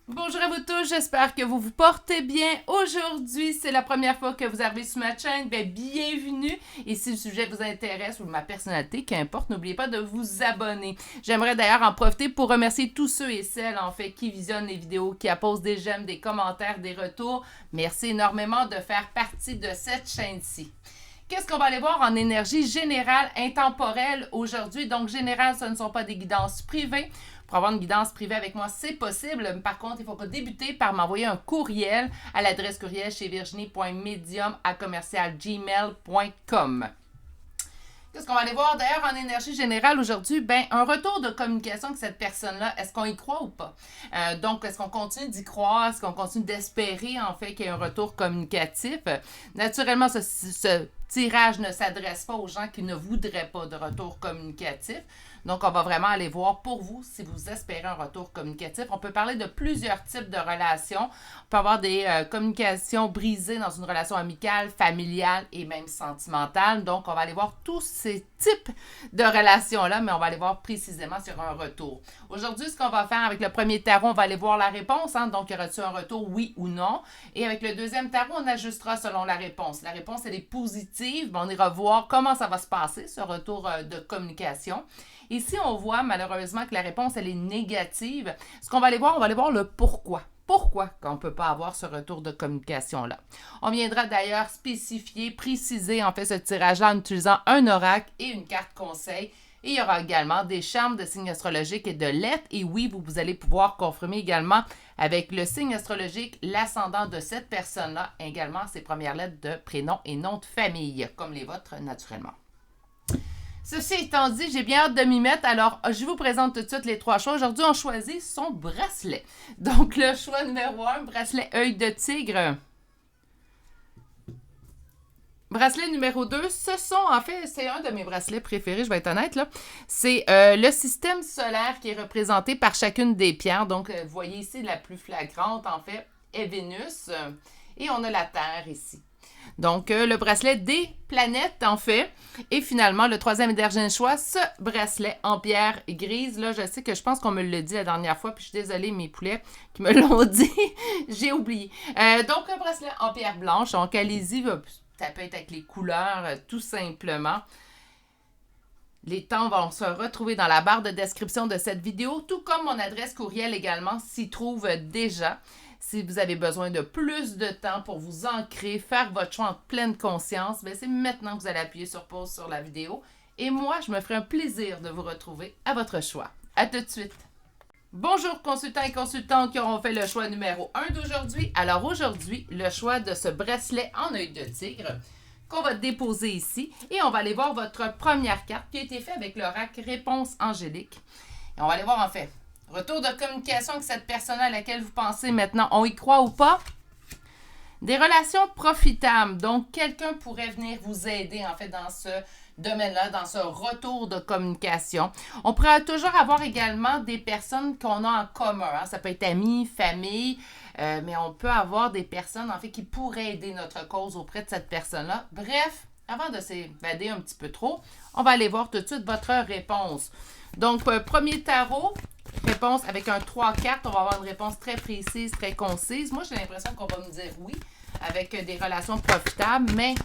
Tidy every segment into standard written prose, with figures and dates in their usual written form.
Bonjour à vous tous, j'espère que vous vous portez bien. Aujourd'hui, c'est la première fois que vous arrivez sur ma chaîne, bien bienvenue. Et si le sujet vous intéresse ou ma personnalité, qu'importe, n'oubliez pas de vous abonner. J'aimerais d'ailleurs en profiter pour remercier tous ceux et celles en fait qui visionnent les vidéos, qui apposent des j'aime, des commentaires, des retours. Merci énormément de faire partie de cette chaîne-ci. Qu'est-ce qu'on va aller voir en énergie générale intemporelle aujourd'hui? Donc, générale, ce ne sont pas des guidances privées. Pour avoir une guidance privée avec moi, c'est possible. Par contre, il faut pas débuter par m'envoyer un courriel à l'adresse courriel chez virginie.medium@gmail.com. Qu'est-ce qu'on va aller voir d'ailleurs en énergie générale aujourd'hui? Ben, un retour de communication avec cette personne-là, est-ce qu'on y croit ou pas? Donc, est-ce qu'on continue d'y croire? Est-ce qu'on continue d'espérer, en fait, qu'il y ait un retour communicatif? Naturellement, ce tirage ne s'adresse pas aux gens qui ne voudraient pas de retour communicatif. Donc, on va vraiment aller voir pour vous si vous espérez un retour communicatif. On peut parler de plusieurs types de relations. On peut avoir des communications brisées dans une relation amicale, familiale et même sentimentale. Donc, on va aller voir tous ces types de relations-là, mais on va aller voir précisément sur un retour. Aujourd'hui, ce qu'on va faire avec le premier tarot, on va aller voir la réponse. Donc, y aura-t-il un retour, oui ou non? Et avec le deuxième tarot, on ajustera selon la réponse. La réponse, elle est positive. On ira voir comment ça va se passer, ce retour de communication. Ici, on voit malheureusement que la réponse, elle est négative. Ce qu'on va aller voir, on va aller voir le pourquoi. Pourquoi qu'on ne peut pas avoir ce retour de communication-là? On viendra d'ailleurs spécifier, préciser en fait ce tirage-là en utilisant un oracle et une carte conseil. Et il y aura également des charmes de signes astrologiques et de lettres. Et oui, vous allez pouvoir confirmer également avec le signe astrologique l'ascendant de cette personne-là, également ses premières lettres de prénom et nom de famille, comme les vôtres naturellement. Ceci étant dit, j'ai bien hâte de m'y mettre. Alors, je vous présente tout de suite les trois choix. Aujourd'hui, on choisit son bracelet. Donc, le choix numéro 1, bracelet œil de tigre. Bracelet numéro 2, ce sont, en fait, c'est un de mes bracelets préférés, je vais être honnête, là. C'est le système solaire qui est représenté par chacune des pierres. Donc, vous voyez ici, la plus flagrante, en fait, est Vénus. Et on a la Terre ici. Donc, le bracelet des planètes, en fait. Et finalement, le troisième et dernier choix, ce bracelet en pierre grise. Là, je sais que je pense qu'on me l'a dit la dernière fois, puis je suis désolée, mes poulets qui me l'ont dit, j'ai oublié. Donc, un bracelet en pierre blanche. Donc, allez-y, ça peut être avec les couleurs, tout simplement. Les temps vont se retrouver dans la barre de description de cette vidéo, tout comme mon adresse courriel également s'y trouve déjà. Si vous avez besoin de plus de temps pour vous ancrer, faire votre choix en pleine conscience, bien c'est maintenant que vous allez appuyer sur pause sur la vidéo. Et moi, je me ferai un plaisir de vous retrouver à votre choix. À tout de suite! Bonjour consultants et consultantes qui auront fait le choix numéro 1 d'aujourd'hui. Alors aujourd'hui, le choix de ce bracelet en œil de tigre qu'on va déposer ici. Et on va aller voir votre première carte qui a été faite avec l'oracle Réponse Angélique. Et on va aller voir en fait retour de communication avec cette personne à laquelle vous pensez maintenant. On y croit ou pas? Des relations profitables. Donc, quelqu'un pourrait venir vous aider, en fait, dans ce domaine-là, dans ce retour de communication. On pourrait toujours avoir également des personnes qu'on a en commun. Hein. Ça peut être amis, famille, mais on peut avoir des personnes, en fait, qui pourraient aider notre cause auprès de cette personne-là. Bref, avant de s'évader un petit peu trop, on va aller voir tout de suite votre réponse. Donc, premier tarot, réponse avec un 3 cartes. On va avoir une réponse très précise, très concise. Moi, j'ai l'impression qu'on va me dire oui, avec des relations profitables, mais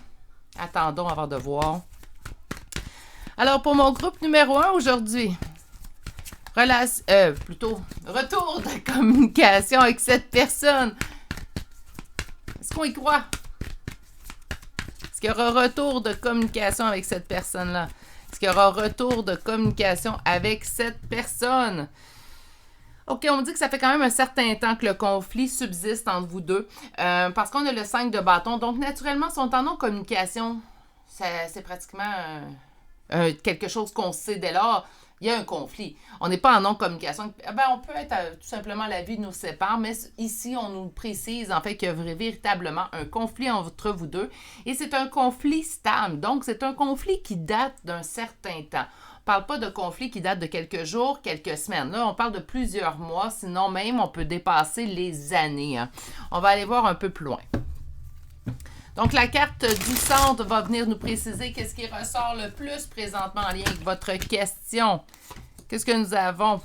attendons avant de voir. Alors, pour mon groupe numéro 1 aujourd'hui, retour de communication avec cette personne. Est-ce qu'on y croit? Est-ce qu'il y aura retour de communication avec cette personne-là? Est-ce qu'il y aura retour de communication avec cette personne? OK, on me dit que ça fait quand même un certain temps que le conflit subsiste entre vous deux, parce qu'on a le 5 de bâton. Donc, naturellement, si on est en non-communication, c'est pratiquement quelque chose qu'on sait dès lors. Il y a un conflit. On n'est pas en non-communication. On peut être tout simplement la vie nous sépare, mais ici, on nous précise en fait qu'il y a véritablement un conflit entre vous deux. Et c'est un conflit stable. Donc, c'est un conflit qui date d'un certain temps. On ne parle pas de conflit qui date de quelques jours, quelques semaines. Là, on parle de plusieurs mois, sinon même on peut dépasser les années. Hein. On va aller voir un peu plus loin. Donc, la carte du centre va venir nous préciser qu'est-ce qui ressort le plus présentement en lien avec votre question. Qu'est-ce que nous avons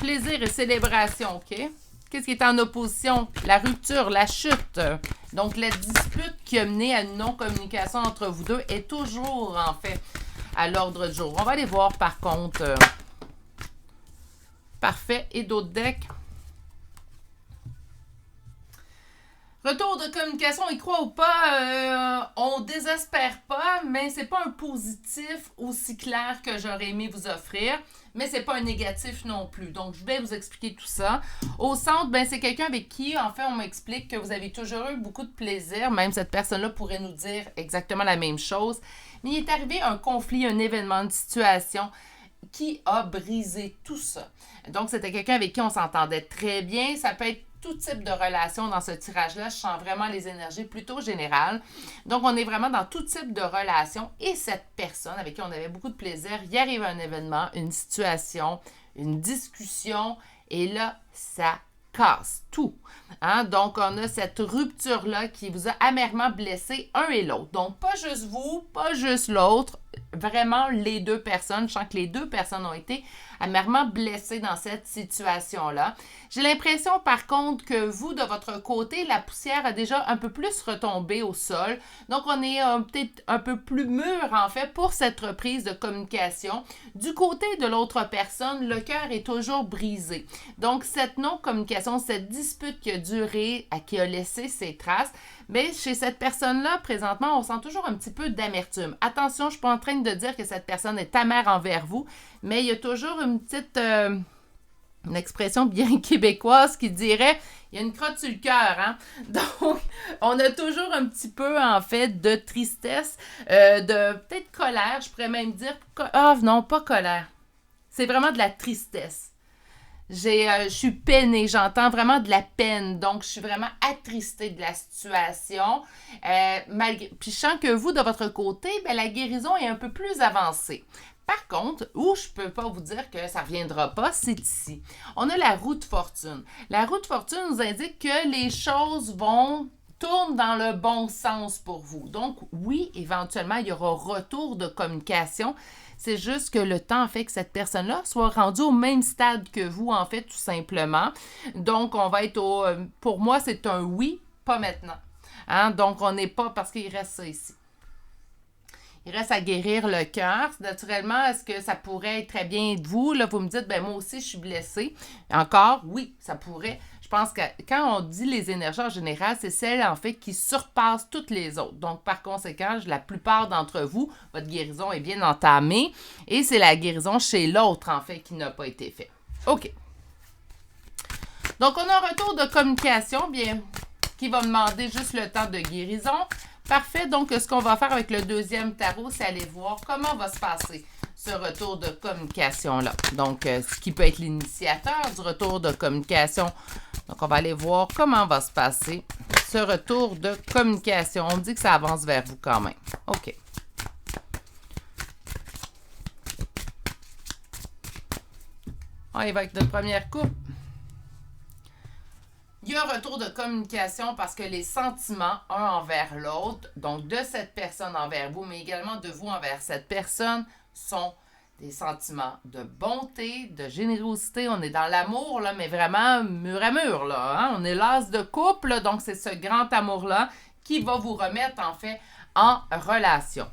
Plaisir et célébration, OK? Qu'est-ce qui est en opposition? La rupture, la chute. Donc, la dispute qui a mené à une non-communication entre vous deux est toujours, en fait, à l'ordre du jour. On va aller voir, par contre. Parfait. Et d'autres decks. Retour de communication, y croit ou pas, on désespère pas, mais c'est pas un positif aussi clair que j'aurais aimé vous offrir, mais c'est pas un négatif non plus. Donc, je vais vous expliquer tout ça. Au centre, ben c'est quelqu'un avec qui, en fait, on m'explique que vous avez toujours eu beaucoup de plaisir. Même cette personne-là pourrait nous dire exactement la même chose. Mais il est arrivé un conflit, un événement, une situation qui a brisé tout ça. Donc, c'était quelqu'un avec qui on s'entendait très bien. Ça peut être tout type de relation dans ce tirage-là. Je sens vraiment les énergies plutôt générales. Donc, on est vraiment dans tout type de relation. Et cette personne avec qui on avait beaucoup de plaisir, il arrive un événement, une situation, une discussion, et là, ça casse tout. Hein? Donc, on a cette rupture-là qui vous a amèrement blessé un et l'autre. Donc, pas juste vous, pas juste l'autre, vraiment les deux personnes. Je sens que les deux personnes ont été amèrement blessées dans cette situation-là. J'ai l'impression, par contre, que vous, de votre côté, la poussière a déjà un peu plus retombé au sol. Donc, on est peut-être un peu plus mûr, en fait, pour cette reprise de communication. Du côté de l'autre personne, le cœur est toujours brisé. Donc, cette non-communication, cette dispute qui a duré, qui a laissé ses traces, mais chez cette personne-là, présentement, on sent toujours un petit peu d'amertume. Attention, je ne suis pas en train de dire que cette personne est amère envers vous, mais il y a toujours une petite... une expression bien québécoise qui dirait « il y a une crotte sur le cœur hein? ». Donc, on a toujours un petit peu, en fait, de tristesse, de peut-être colère, je pourrais même dire « ah non, pas colère ». C'est vraiment de la tristesse. Je suis peinée, j'entends vraiment de la peine, donc je suis vraiment attristée de la situation. Puis je sens que vous, de votre côté, ben, la guérison est un peu plus avancée. Par contre, où je ne peux pas vous dire que ça ne reviendra pas, c'est ici. On a la roue de fortune. La roue de fortune nous indique que les choses tournent dans le bon sens pour vous. Donc, oui, éventuellement, il y aura retour de communication. C'est juste que le temps fait que cette personne-là soit rendue au même stade que vous, en fait, tout simplement. Donc, on va être au... Pour moi, c'est un oui, pas maintenant. Hein? Donc, on n'est pas... Parce qu'il reste ça ici. Il reste à guérir le cœur. Naturellement, est-ce que ça pourrait être très bien de vous? Là, vous me dites, ben moi aussi, je suis blessée. Encore, oui, ça pourrait. Je pense que quand on dit les énergies en général, c'est celles, en fait, qui surpassent toutes les autres. Donc, par conséquent, la plupart d'entre vous, votre guérison est bien entamée et c'est la guérison chez l'autre, en fait, qui n'a pas été faite. OK. Donc, on a un retour de communication, bien, qui va demander juste le temps de guérison. Parfait. Donc, ce qu'on va faire avec le deuxième tarot, c'est aller voir comment va se passer ce retour de communication-là. Donc, ce qui peut être l'initiateur du retour de communication. Donc, on va aller voir comment va se passer ce retour de communication. On me dit que ça avance vers vous quand même. OK. On y va avec notre première coupe. Il y a un retour de communication parce que les sentiments, un envers l'autre, donc de cette personne envers vous, mais également de vous envers cette personne, sont des sentiments de bonté, de générosité. On est dans l'amour, là, mais vraiment mur à mur, là. Hein? On est l'as de couple, là, donc c'est ce grand amour-là qui va vous remettre, en fait, en relation.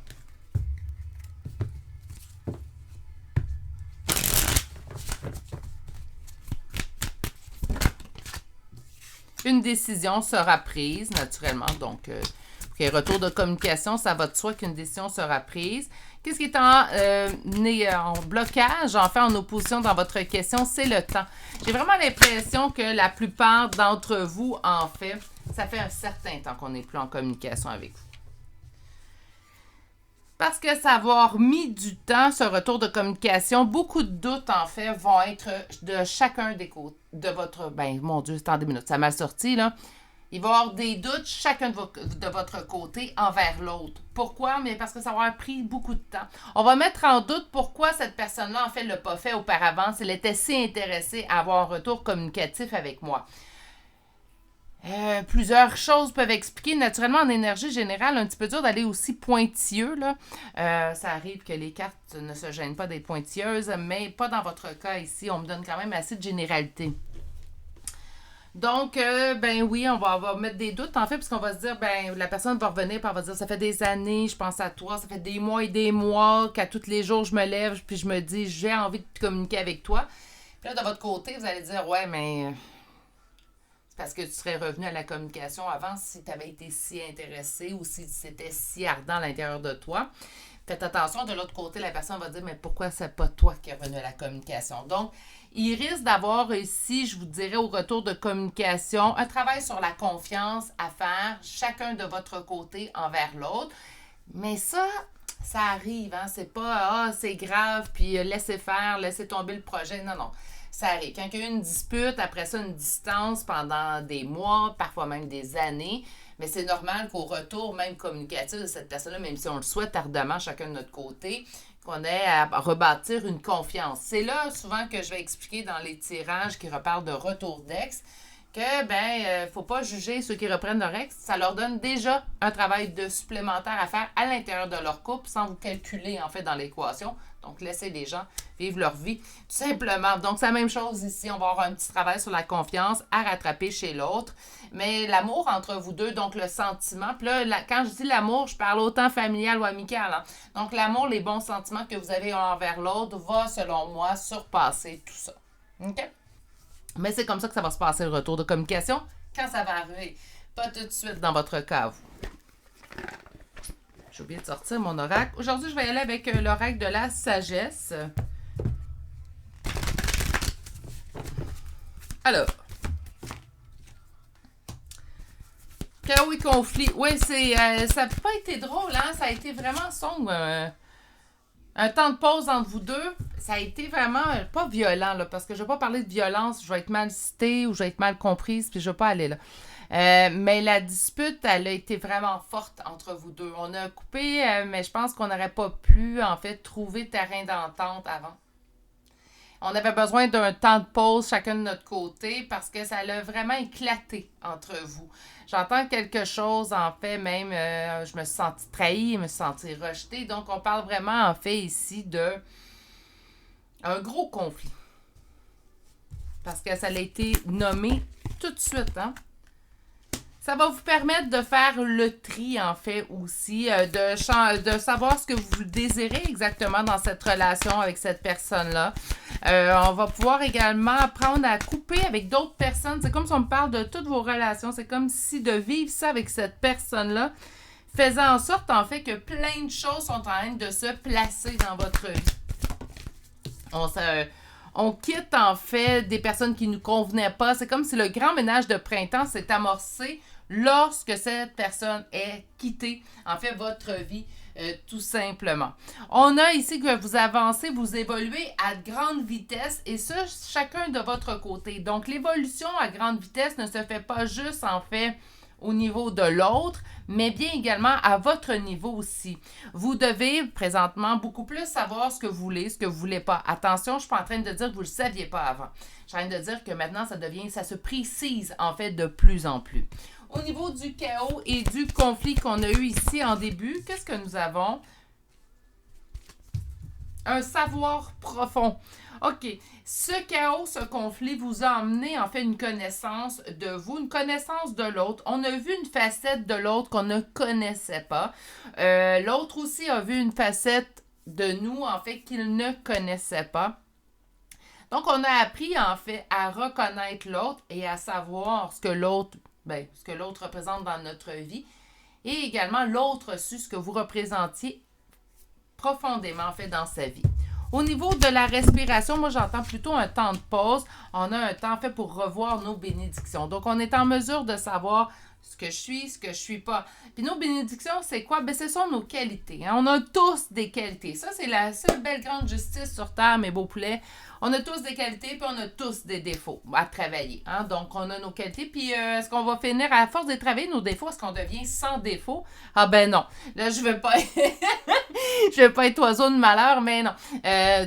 Une décision sera prise, naturellement. Donc, retour de communication, ça va de soi qu'une décision sera prise. Qu'est-ce qui est en blocage, en fait, en opposition dans votre question? C'est le temps. J'ai vraiment l'impression que la plupart d'entre vous, en fait, ça fait un certain temps qu'on n'est plus en communication avec vous. Parce que ça va avoir mis du temps, ce retour de communication, beaucoup de doutes, en fait, vont être de chacun des côtés de votre... Ben, mon Dieu, c'est en 2 minutes, ça m'a sorti, là. Il va y avoir des doutes chacun de votre côté envers l'autre. Pourquoi? Mais parce que ça va avoir pris beaucoup de temps. On va mettre en doute pourquoi cette personne-là, en fait, ne l'a pas fait auparavant, s'il était si intéressé à avoir un retour communicatif avec moi. Plusieurs choses peuvent expliquer. Naturellement, en énergie générale, un petit peu dur d'aller aussi pointilleux, là. Ça arrive que les cartes ne se gênent pas d'être pointilleuses, mais pas dans votre cas ici. On me donne quand même assez de généralité. Donc, ben oui, on va mettre des doutes, en fait, parce qu'on va se dire, ben, la personne va revenir, puis elle va dire, ça fait des années, je pense à toi, ça fait des mois et des mois qu'à tous les jours, je me lève, puis je me dis, j'ai envie de communiquer avec toi. Puis là, de votre côté, vous allez dire, ouais, mais c'est parce que tu serais revenu à la communication avant si tu avais été si intéressé ou si c'était si ardent à l'intérieur de toi. Faites attention, de l'autre côté, la personne va dire, mais pourquoi c'est pas toi qui es revenu à la communication? Donc, il risque d'avoir ici, je vous dirais, au retour de communication, un travail sur la confiance à faire, chacun de votre côté envers l'autre. Mais ça arrive, hein? C'est pas, c'est grave, puis laissez faire, laissez tomber le projet. Non, non. Ça arrive. Quand il y a eu une dispute, après ça, une distance pendant des mois, parfois même des années, mais c'est normal qu'au retour, même communicatif de cette personne-là, même si on le souhaite ardemment chacun de notre côté, qu'on ait à rebâtir une confiance. C'est là, souvent, que je vais expliquer dans les tirages qui reparlent de retour d'ex, que, faut pas juger ceux qui reprennent leur ex. Ça leur donne déjà un travail de supplémentaire à faire à l'intérieur de leur couple sans vous calculer, en fait, dans l'équation. Donc, laissez les gens vivre leur vie, tout simplement. Donc, c'est la même chose ici. On va avoir un petit travail sur la confiance à rattraper chez l'autre. Mais l'amour entre vous deux, donc le sentiment. Puis là, quand je dis l'amour, je parle autant familial ou amical. Hein. Donc, l'amour, les bons sentiments que vous avez envers l'autre va, selon moi, surpasser tout ça. OK? Mais c'est comme ça que ça va se passer, le retour de communication, quand ça va arriver. Pas tout de suite dans votre cas, vous. J'ai oublié de sortir mon oracle. Aujourd'hui, je vais y aller avec l'oracle de la sagesse. Alors. Chaos et conflit. Oui, ça n'a pas été drôle, hein? Ça a été vraiment sombre. Un temps de pause entre vous deux, ça a été vraiment pas violent, là, parce que je ne vais pas parler de violence, je vais être mal citée ou je vais être mal comprise, puis je ne vais pas aller là. Mais la dispute, elle a été vraiment forte entre vous deux. On a coupé, mais je pense qu'on n'aurait pas pu, en fait, trouver terrain d'entente avant. On avait besoin d'un temps de pause chacun de notre côté parce que ça a vraiment éclaté entre vous. J'entends quelque chose, en fait, même, je me suis sentie trahie, je me suis sentie rejetée. Donc, on parle vraiment, en fait, ici de un gros conflit. Parce que ça a été nommé tout de suite, hein. Ça va vous permettre de faire le tri, en fait, aussi, de savoir ce que vous désirez exactement dans cette relation avec cette personne-là. On va pouvoir également apprendre à couper avec d'autres personnes. C'est comme si on me parle de toutes vos relations. C'est comme si de vivre ça avec cette personne-là faisait en sorte, en fait, que plein de choses sont en train de se placer dans votre vie. On quitte, en fait, des personnes qui ne nous convenaient pas. C'est comme si le grand ménage de printemps s'est amorcé lorsque cette personne est quittée, en fait, votre vie, tout simplement. On a ici que vous avancez, vous évoluez à grande vitesse, et ça, chacun de votre côté. Donc, l'évolution à grande vitesse ne se fait pas juste, en fait, au niveau de l'autre, mais bien également à votre niveau aussi. Vous devez présentement beaucoup plus savoir ce que vous voulez, ce que vous voulez pas. Attention, je suis pas en train de dire que vous le saviez pas avant. Je suis en train de dire que maintenant, ça se précise en fait de plus en plus. Au niveau du chaos et du conflit qu'on a eu ici en début, qu'est-ce que nous avons? Un savoir profond. OK. Ce chaos, ce conflit vous a amené en fait une connaissance de vous, une connaissance de l'autre. On a vu une facette de l'autre qu'on ne connaissait pas. L'autre aussi a vu une facette de nous en fait qu'il ne connaissait pas. Donc, on a appris en fait à reconnaître l'autre et à savoir ce que l'autre représente dans notre vie. Et également, l'autre su ce que vous représentiez profondément en fait dans sa vie. Au niveau de la respiration, moi j'entends plutôt un temps de pause. On a un temps fait pour revoir nos bénédictions. Donc on est en mesure de savoir ce que je suis, ce que je suis pas. Puis nos bénédictions, c'est quoi? Ben, ce sont nos qualités. Hein? On a tous des qualités. Ça, c'est la seule belle grande justice sur Terre, mes beaux poulets. On a tous des qualités, puis on a tous des défauts à travailler. Hein? Donc, on a nos qualités. Puis, est-ce qu'on va finir, à force de travailler nos défauts, est-ce qu'on devient sans défaut? Ah ben non. Là, je veux pas je veux pas être oiseau de malheur, mais non.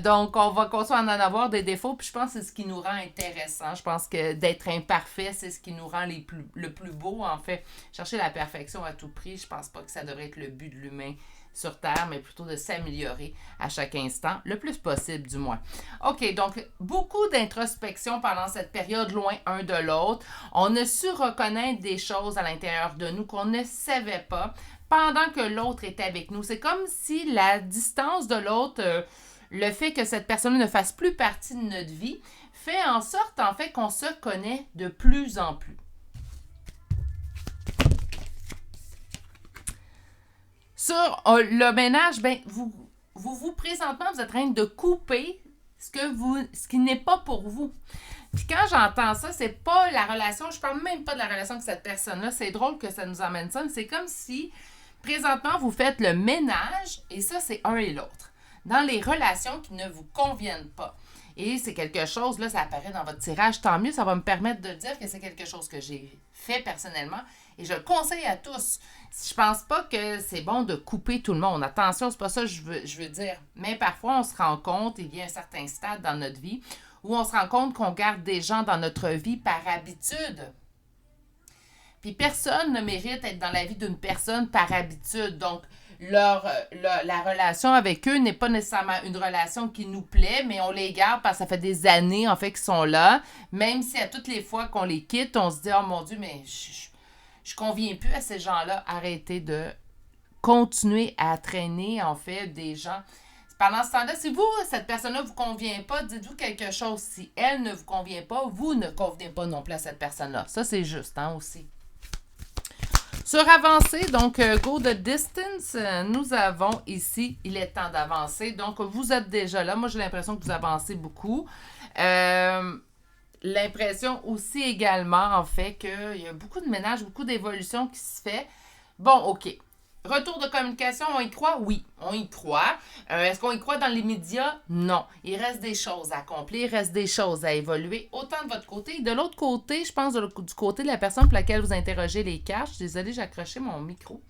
Donc, on va continuer à en avoir des défauts, puis je pense que c'est ce qui nous rend intéressant. Je pense que d'être imparfait, c'est ce qui nous rend le plus beau, en fait. Chercher la perfection à tout prix, je pense pas que ça devrait être le but de l'humain sur Terre, mais plutôt de s'améliorer à chaque instant, le plus possible du moins. OK, donc beaucoup d'introspection pendant cette période loin un de l'autre. On a su reconnaître des choses à l'intérieur de nous qu'on ne savait pas pendant que l'autre était avec nous. C'est comme si la distance de l'autre, le fait que cette personne ne fasse plus partie de notre vie, fait en sorte en fait qu'on se connaît de plus en plus. Sur le ménage, ben, vous présentement, vous êtes en train de couper ce qui n'est pas pour vous. Puis quand j'entends ça, c'est pas la relation, je parle même pas de la relation avec cette personne-là. C'est drôle que ça nous amène ça, mais c'est comme si, présentement, vous faites le ménage, et ça, c'est un et l'autre, dans les relations qui ne vous conviennent pas. Et c'est quelque chose, là, ça apparaît dans votre tirage, tant mieux, ça va me permettre de dire que c'est quelque chose que j'ai fait personnellement et je le conseille à tous. Je pense pas que c'est bon de couper tout le monde. Attention, c'est pas ça que je veux dire. Mais parfois, on se rend compte, il y a un certain stade dans notre vie où on se rend compte qu'on garde des gens dans notre vie par habitude. Puis personne ne mérite d'être dans la vie d'une personne par habitude. Donc, la relation avec eux n'est pas nécessairement une relation qui nous plaît, mais on les garde parce que ça fait des années, en fait, qu'ils sont là. Même si à toutes les fois qu'on les quitte, on se dit « Oh mon Dieu, mais je conviens plus à ces gens-là. » Arrêtez de continuer à traîner, en fait, des gens. Pendant ce temps-là, si vous, cette personne-là ne vous convient pas, dites-vous quelque chose. Si elle ne vous convient pas, vous ne convenez pas non plus à cette personne-là. Ça, c'est juste, hein, aussi. Sur avancer, donc go the distance, nous avons ici, il est temps d'avancer. Donc, vous êtes déjà là. Moi, j'ai l'impression que vous avancez beaucoup. L'impression aussi également, en fait, qu'il y a beaucoup de ménage, beaucoup d'évolution qui se fait. Bon, OK. Retour de communication, on y croit? Oui, on y croit. Est-ce qu'on y croit dans les médias? Non. Il reste des choses à accomplir, il reste des choses à évoluer, autant de votre côté. De l'autre côté, je pense du côté de la personne pour laquelle vous interrogez les cartes, je suis désolée, j'ai accroché mon micro,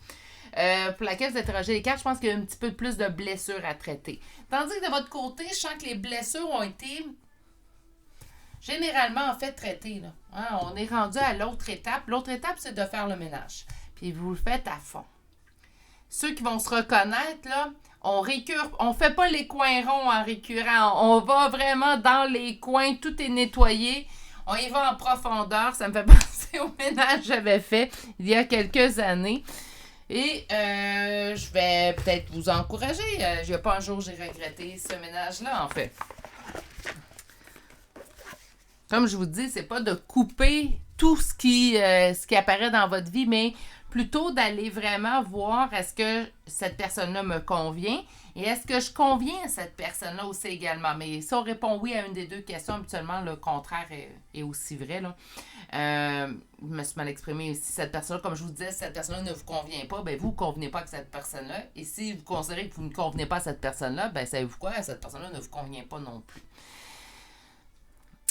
pour laquelle vous interrogez les cartes, je pense qu'il y a un petit peu plus de blessures à traiter. Tandis que de votre côté, je sens que les blessures ont été généralement, en fait, traitées. Là. Hein? On est rendu à l'autre étape. L'autre étape, c'est de faire le ménage. Puis vous le faites à fond. Ceux qui vont se reconnaître, là, on fait pas les coins ronds en récurrent. On va vraiment dans les coins, tout est nettoyé. On y va en profondeur. Ça me fait penser au ménage que j'avais fait il y a quelques années. Et je vais peut-être vous encourager. Il n'y a pas un jour où j'ai regretté ce ménage-là, en fait. Comme je vous dis, c'est pas de couper tout ce qui apparaît dans votre vie, mais plutôt d'aller vraiment voir est-ce que cette personne-là me convient et est-ce que je conviens à cette personne-là aussi également. Mais si on répond oui à une des deux questions, habituellement, le contraire est aussi vrai. Là. Je me suis mal exprimée. Si cette personne-là, comme je vous disais, si cette personne-là ne vous convient pas, ben vous ne convenez pas avec cette personne-là. Et si vous considérez que vous ne convenez pas à cette personne-là, ben savez-vous quoi? Cette personne-là ne vous convient pas non plus.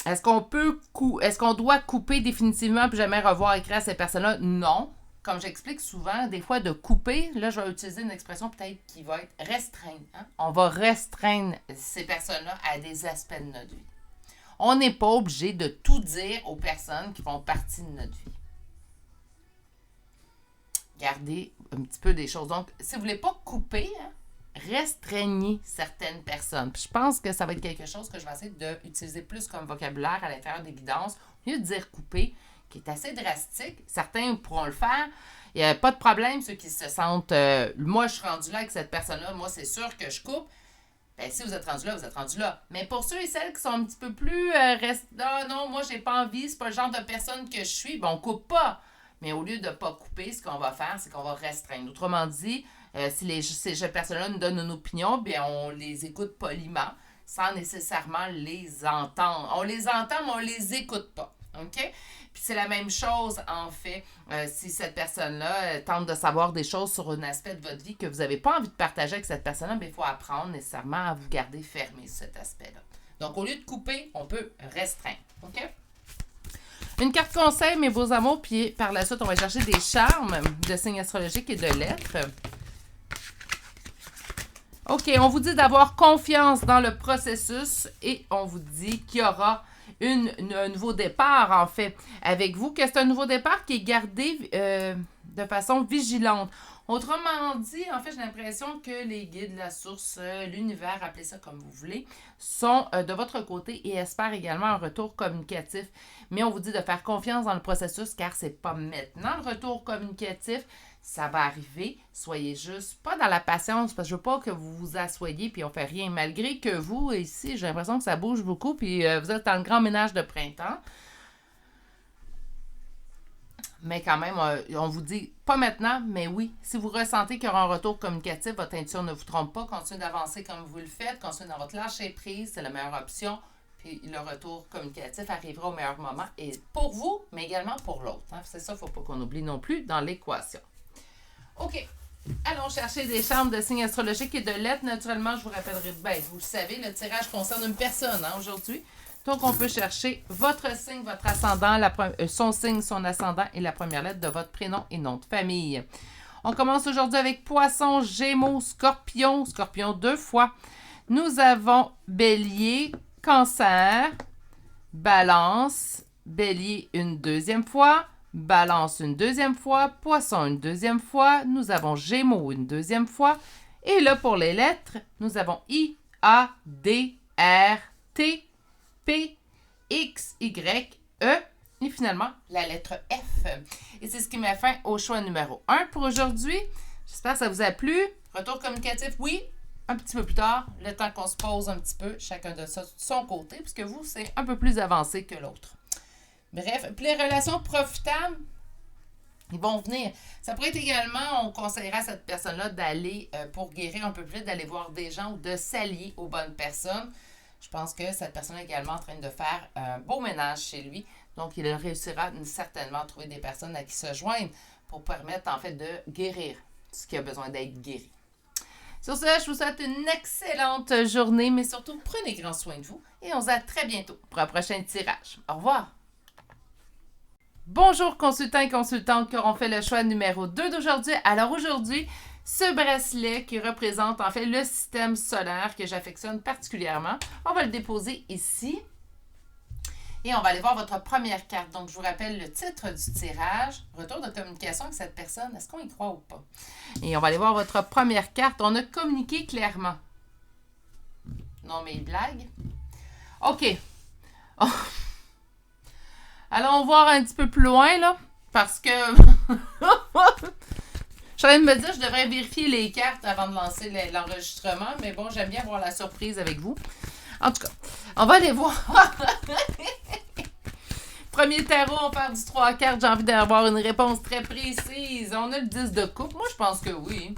Est-ce qu'on doit couper définitivement puis jamais revoir écrire à ces personnes-là? Non. Comme j'explique souvent, des fois de couper, là je vais utiliser une expression peut-être qui va être restreindre. Hein? On va restreindre ces personnes-là à des aspects de notre vie. On n'est pas obligé de tout dire aux personnes qui font partie de notre vie. Gardez un petit peu des choses. Donc, si vous ne voulez pas couper, hein, restreignez certaines personnes. Puis je pense que ça va être quelque chose que je vais essayer d'utiliser plus comme vocabulaire à l'intérieur des guidances, au lieu de dire couper, qui est assez drastique. Certains pourront le faire. Il n'y a pas de problème, ceux qui se sentent moi, je suis rendu là avec cette personne-là, moi, c'est sûr que je coupe. Ben, si vous êtes rendu là, vous êtes rendu là. Mais pour ceux et celles qui sont un petit peu plus non, moi, j'ai pas envie, c'est pas le genre de personne que je suis, ben, on coupe pas. Mais au lieu de ne pas couper, ce qu'on va faire, c'est qu'on va restreindre. Autrement dit, si ces personnes-là nous donnent une opinion, bien, on les écoute poliment, sans nécessairement les entendre. On les entend, mais on les écoute pas. OK? Puis c'est la même chose, en fait, si cette personne-là tente de savoir des choses sur un aspect de votre vie que vous n'avez pas envie de partager avec cette personne-là, bien, il faut apprendre nécessairement à vous garder fermé cet aspect-là. Donc, au lieu de couper, on peut restreindre. OK? Une carte conseil, mes beaux amours, puis par la suite, on va chercher des charmes de signes astrologiques et de lettres. OK, on vous dit d'avoir confiance dans le processus et on vous dit qu'il y aura un nouveau départ, en fait, avec vous, que c'est un nouveau départ qui est gardé de façon vigilante. Autrement dit, en fait, j'ai l'impression que les guides, la source, l'univers, appelez ça comme vous voulez, sont de votre côté et espèrent également un retour communicatif. Mais on vous dit de faire confiance dans le processus car c'est pas maintenant le retour communicatif. Ça va arriver. Soyez juste pas dans la patience parce que je veux pas que vous vous assoyiez puis on fait rien. Malgré que vous, ici, j'ai l'impression que ça bouge beaucoup puis vous êtes dans le grand ménage de printemps. Mais quand même, on vous dit, pas maintenant, mais oui, si vous ressentez qu'il y aura un retour communicatif, votre intuition ne vous trompe pas, continuez d'avancer comme vous le faites, continuez dans votre lâcher prise, c'est la meilleure option, puis le retour communicatif arrivera au meilleur moment, et pour vous, mais également pour l'autre. Hein. C'est ça, il ne faut pas qu'on oublie non plus dans l'équation. OK. Allons chercher des charmes de signes astrologiques et de lettres. Naturellement, je vous rappellerai, bien, vous le savez, le tirage concerne une personne aujourd'hui. Donc, on peut chercher votre signe, votre ascendant, son signe, son ascendant et la première lettre de votre prénom et nom de famille. On commence aujourd'hui avec Poisson, Gémeaux, Scorpion, Scorpion 2 fois. Nous avons Bélier, Cancer, Balance, Bélier une deuxième fois, Balance une deuxième fois, Poisson une deuxième fois, nous avons Gémeaux une deuxième fois. Et là, pour les lettres, nous avons I, A, D, R, T, P, X, Y, E et finalement la lettre F. Et c'est ce qui met fin au choix numéro 1 pour aujourd'hui. J'espère que ça vous a plu. Retour communicatif, oui, un petit peu plus tard, le temps qu'on se pose un petit peu, chacun de ça de son côté, puisque vous, c'est un peu plus avancé que l'autre. Bref, puis les relations profitables, ils vont venir. Ça pourrait être également, on conseillera à cette personne-là d'aller, pour guérir un peu plus vite, d'aller voir des gens ou de s'allier aux bonnes personnes. Je pense que cette personne est également en train de faire un beau ménage chez lui. Donc, il réussira certainement à trouver des personnes à qui se joindre pour permettre, en fait, de guérir ce qui a besoin d'être guéri. Sur ce, je vous souhaite une excellente journée, mais surtout, prenez grand soin de vous et on se dit à très bientôt pour un prochain tirage. Au revoir! Bonjour consultants et consultantes qui auront fait le choix numéro 2 d'aujourd'hui. Alors aujourd'hui, ce bracelet qui représente en fait le système solaire que j'affectionne particulièrement, on va le déposer ici. Et on va aller voir votre première carte. Donc, je vous rappelle le titre du tirage. Retour de communication avec cette personne. Est-ce qu'on y croit ou pas? Et on va aller voir votre première carte. On a communiqué clairement. Non, mais il blague. OK. Oh. Allons voir un petit peu plus loin, là. Parce que... Je suis en train de me dire que je devrais vérifier les cartes avant de lancer l'enregistrement. Mais bon, j'aime bien avoir la surprise avec vous. En tout cas, on va aller voir. Premier tarot, on part du 3 cartes. J'ai envie d'avoir une réponse très précise. On a le 10 de coupe. Moi, je pense que oui.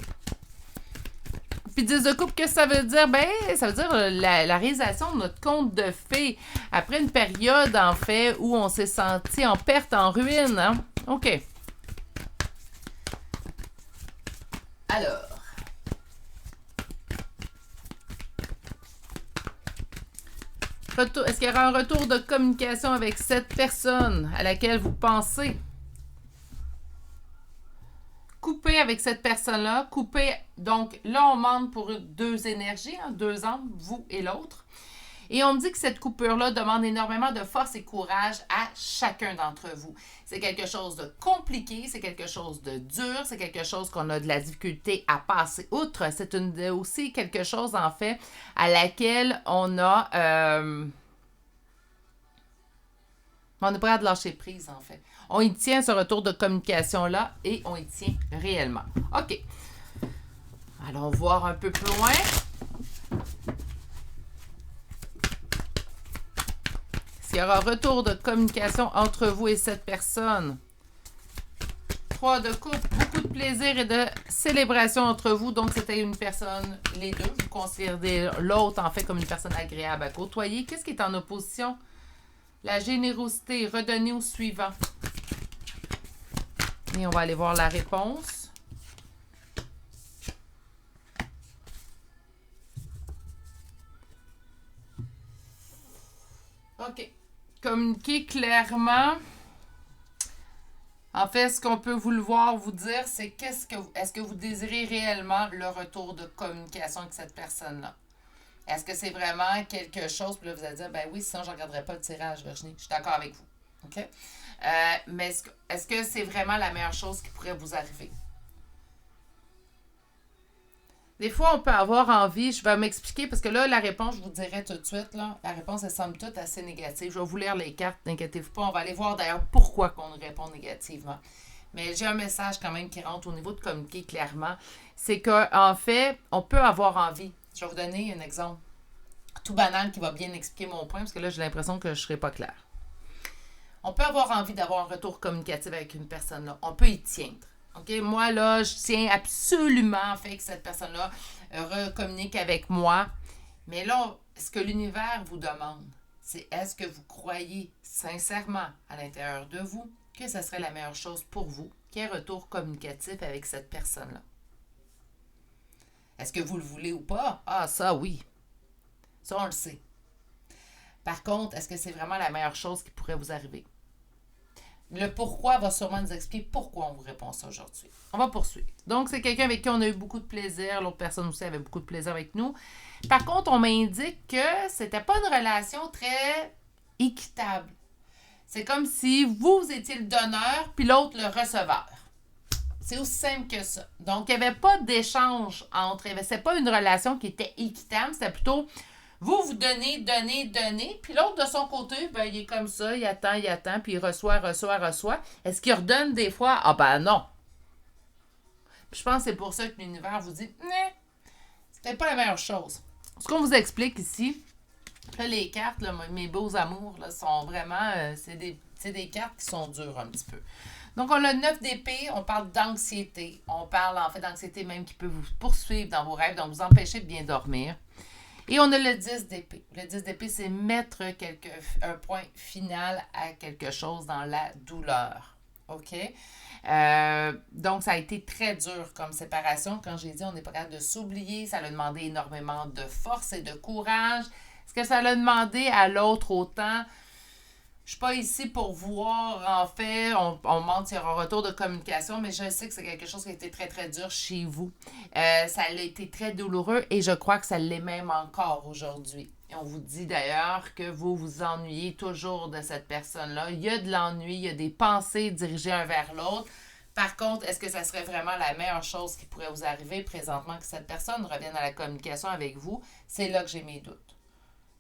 Puis 10 de coupe, qu'est-ce que ça veut dire? Ben, ça veut dire la réalisation de notre conte de fées. Après une période, en fait, où on s'est senti en perte, en ruine. Hein? OK. Alors. Est-ce qu'il y aura un retour de communication avec cette personne à laquelle vous pensez? Couper avec cette personne-là. Couper, donc là, on demande pour deux énergies, hein, deux âmes, vous et l'autre. Et on me dit que cette coupure-là demande énormément de force et courage à chacun d'entre vous. C'est quelque chose de compliqué, c'est quelque chose de dur, c'est quelque chose qu'on a de la difficulté à passer outre. C'est aussi quelque chose, en fait, à laquelle on a... on n'est pas à de lâcher prise, en fait. On y tient ce retour de communication-là et on y tient réellement. OK. Allons voir un peu plus loin. Est-ce qu'il y aura un retour de communication entre vous et cette personne? 3 de coupe, beaucoup de plaisir et de célébration entre vous. Donc, c'était une personne, les deux. Vous considérez l'autre, en fait, comme une personne agréable à côtoyer. Qu'est-ce qui est en opposition? La générosité, redonner au suivant. Et on va aller voir la réponse. OK. Communiquer clairement. En fait, ce qu'on peut vous le voir vous dire, c'est est-ce que vous désirez réellement le retour de communication avec cette personne-là? Est-ce que c'est vraiment quelque chose, puis là, vous allez dire, ben oui, sinon, je ne regarderai pas le tirage, Virginie. Je suis d'accord avec vous. OK? Mais est-ce que c'est vraiment la meilleure chose qui pourrait vous arriver? Des fois, on peut avoir envie, je vais m'expliquer, parce que là, la réponse, je vous dirai tout de suite, là, la réponse, elle semble toute assez négative. Je vais vous lire les cartes, n'inquiétez-vous pas. On va aller voir d'ailleurs pourquoi on répond négativement. Mais j'ai un message quand même qui rentre au niveau de communiquer clairement. C'est qu'en fait, on peut avoir envie. Je vais vous donner un exemple tout banal qui va bien expliquer mon point, parce que là, j'ai l'impression que je ne serai pas claire. On peut avoir envie d'avoir un retour communicatif avec une personne là. On peut y tiendre. OK? Moi, là, je tiens absolument fait que cette personne-là recommunique avec moi. Mais là, ce que l'univers vous demande, c'est est-ce que vous croyez sincèrement à l'intérieur de vous que ce serait la meilleure chose pour vous qu'il y ait un retour communicatif avec cette personne-là? Est-ce que vous le voulez ou pas? Ah, ça, oui. Ça, on le sait. Par contre, est-ce que c'est vraiment la meilleure chose qui pourrait vous arriver? Le pourquoi va sûrement nous expliquer pourquoi on vous répond ça aujourd'hui. On va poursuivre. Donc, c'est quelqu'un avec qui on a eu beaucoup de plaisir. L'autre personne aussi avait beaucoup de plaisir avec nous. Par contre, on m'indique que c'était pas une relation très équitable. C'est comme si vous étiez le donneur puis l'autre le receveur. C'est aussi simple que ça. Donc, il n'y avait pas d'échange entre... C'est pas une relation qui était équitable. C'était plutôt... Vous donnez, puis l'autre, de son côté, ben, il est comme ça, il attend, puis il reçoit. Est-ce qu'il redonne des fois? Ah ben non. Puis je pense que c'est pour ça que l'univers vous dit, c'est peut-être pas la meilleure chose. Ce qu'on vous explique ici, là, les cartes, là, mes beaux amours, là, sont vraiment, c'est des cartes qui sont dures un petit peu. Donc, on a le 9 d'épée, on parle d'anxiété. On parle en fait d'anxiété même qui peut vous poursuivre dans vos rêves, donc vous empêcher de bien dormir. Et on a le 10 d'épée. Le 10 d'épée, c'est mettre un point final à quelque chose dans la douleur. OK? Donc, ça a été très dur comme séparation. Quand j'ai dit on n'est pas capable de s'oublier, ça a demandé énormément de force et de courage. Est-ce que ça a demandé à l'autre autant? Je ne suis pas ici pour voir, en fait, on montre s'il y aura un retour de communication, mais je sais que c'est quelque chose qui a été très, très dur chez vous. Ça a été très douloureux et je crois que ça l'est même encore aujourd'hui. Et on vous dit d'ailleurs que vous vous ennuyez toujours de cette personne-là. Il y a de l'ennui, il y a des pensées dirigées un vers l'autre. Par contre, est-ce que ça serait vraiment la meilleure chose qui pourrait vous arriver présentement que cette personne revienne à la communication avec vous? C'est là que j'ai mes doutes.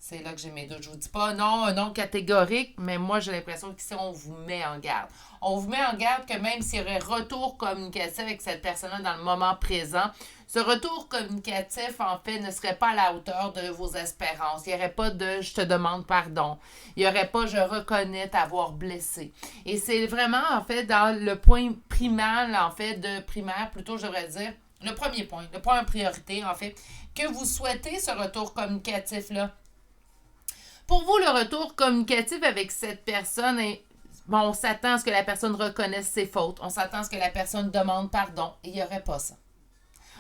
C'est là que j'ai mes doutes. Je vous dis pas non, un non catégorique, mais moi, j'ai l'impression qu'ici, on vous met en garde. On vous met en garde que même s'il y aurait retour communicatif avec cette personne-là dans le moment présent, ce retour communicatif, en fait, ne serait pas à la hauteur de vos espérances. Il n'y aurait pas de « je te demande pardon ». Il n'y aurait pas « je reconnais t'avoir blessé ». Et c'est vraiment, en fait, dans le point primal, en fait, de primaire, plutôt, je devrais dire, le premier point, le point en priorité, en fait, que vous souhaitez ce retour communicatif-là. Pour vous, le retour communicatif avec cette personne, on s'attend à ce que la personne reconnaisse ses fautes. On s'attend à ce que la personne demande pardon. Et il n'y aurait pas ça.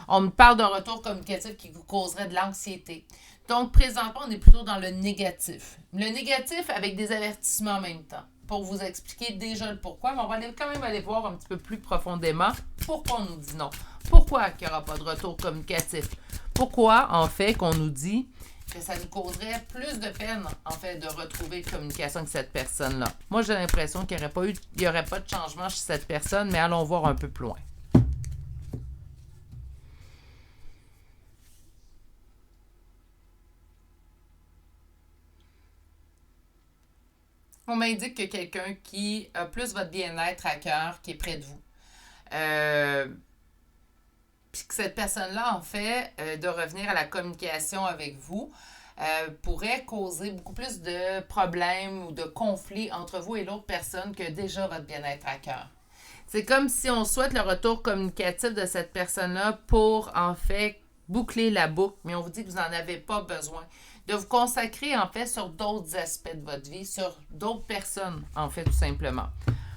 On me parle d'un retour communicatif qui vous causerait de l'anxiété. Donc, présentement, on est plutôt dans le négatif. Le négatif avec des avertissements en même temps. Pour vous expliquer déjà le pourquoi, mais on va quand même aller voir un petit peu plus profondément pourquoi on nous dit non. Pourquoi il n'y aura pas de retour communicatif? Pourquoi, en fait, qu'on nous dit que ça nous causerait plus de peine, en fait, de retrouver une communication avec cette personne-là. Moi, j'ai l'impression qu'il n'y aurait pas de changement chez cette personne, mais allons voir un peu plus loin. On m'indique que quelqu'un qui a plus votre bien-être à cœur, qui est près de vous. Puis que cette personne-là, en fait, de revenir à la communication avec vous, pourrait causer beaucoup plus de problèmes ou de conflits entre vous et l'autre personne que déjà votre bien-être à cœur. C'est comme si on souhaite le retour communicatif de cette personne-là pour, en fait, boucler la boucle, mais on vous dit que vous n'en avez pas besoin. de vous consacrer, en fait, sur d'autres aspects de votre vie, sur d'autres personnes, en fait, tout simplement.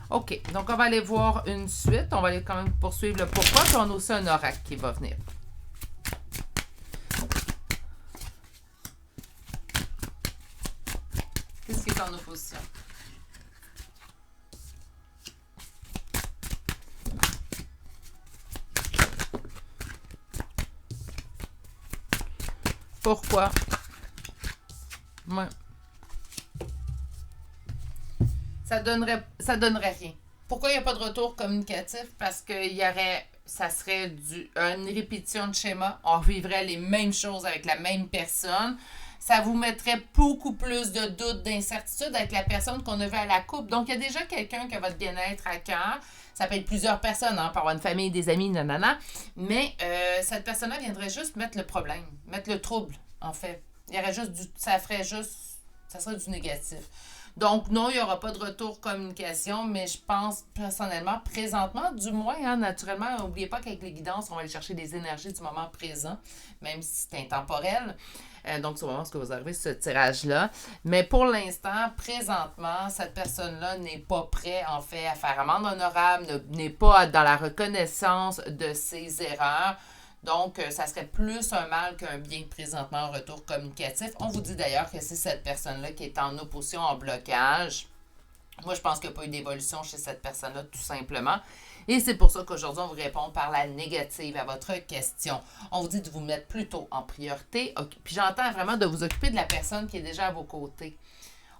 OK, donc on va aller voir une suite. On va aller quand même poursuivre le pourquoi, puis on a aussi un oracle qui va venir. Qu'est-ce qui est en opposition? Pourquoi? Ouais. Ça donnerait rien. Pourquoi il n'y a pas de retour communicatif? Parce que ça serait une répétition de schéma. On vivrait les mêmes choses avec la même personne. Ça vous mettrait beaucoup plus de doutes, d'incertitudes avec la personne qu'on a vue à la couple. Donc, il y a déjà quelqu'un qui a votre bien-être à cœur. Ça peut être plusieurs personnes, hein, par avoir une famille, des amis, nanana. Mais cette personne-là viendrait juste mettre le problème, mettre le trouble, en fait. Il y aurait juste ça serait du négatif. Donc, non, il n'y aura pas de retour communication, mais je pense personnellement, présentement, du moins, hein, naturellement, n'oubliez pas qu'avec les guidances, on va aller chercher des énergies du moment présent, même si c'est intemporel. Donc, c'est vraiment ce que vous arrivez sur ce tirage-là. Mais pour l'instant, présentement, cette personne-là n'est pas prête, en fait, à faire amende honorable, n'est pas dans la reconnaissance de ses erreurs. Donc, ça serait plus un mal qu'un bien présentement en retour communicatif. On vous dit d'ailleurs que c'est cette personne-là qui est en opposition, en blocage. Moi, je pense qu'il n'y a pas eu d'évolution chez cette personne-là, tout simplement. Et c'est pour ça qu'aujourd'hui, on vous répond par la négative à votre question. On vous dit de vous mettre plutôt en priorité. Puis j'entends vraiment de vous occuper de la personne qui est déjà à vos côtés.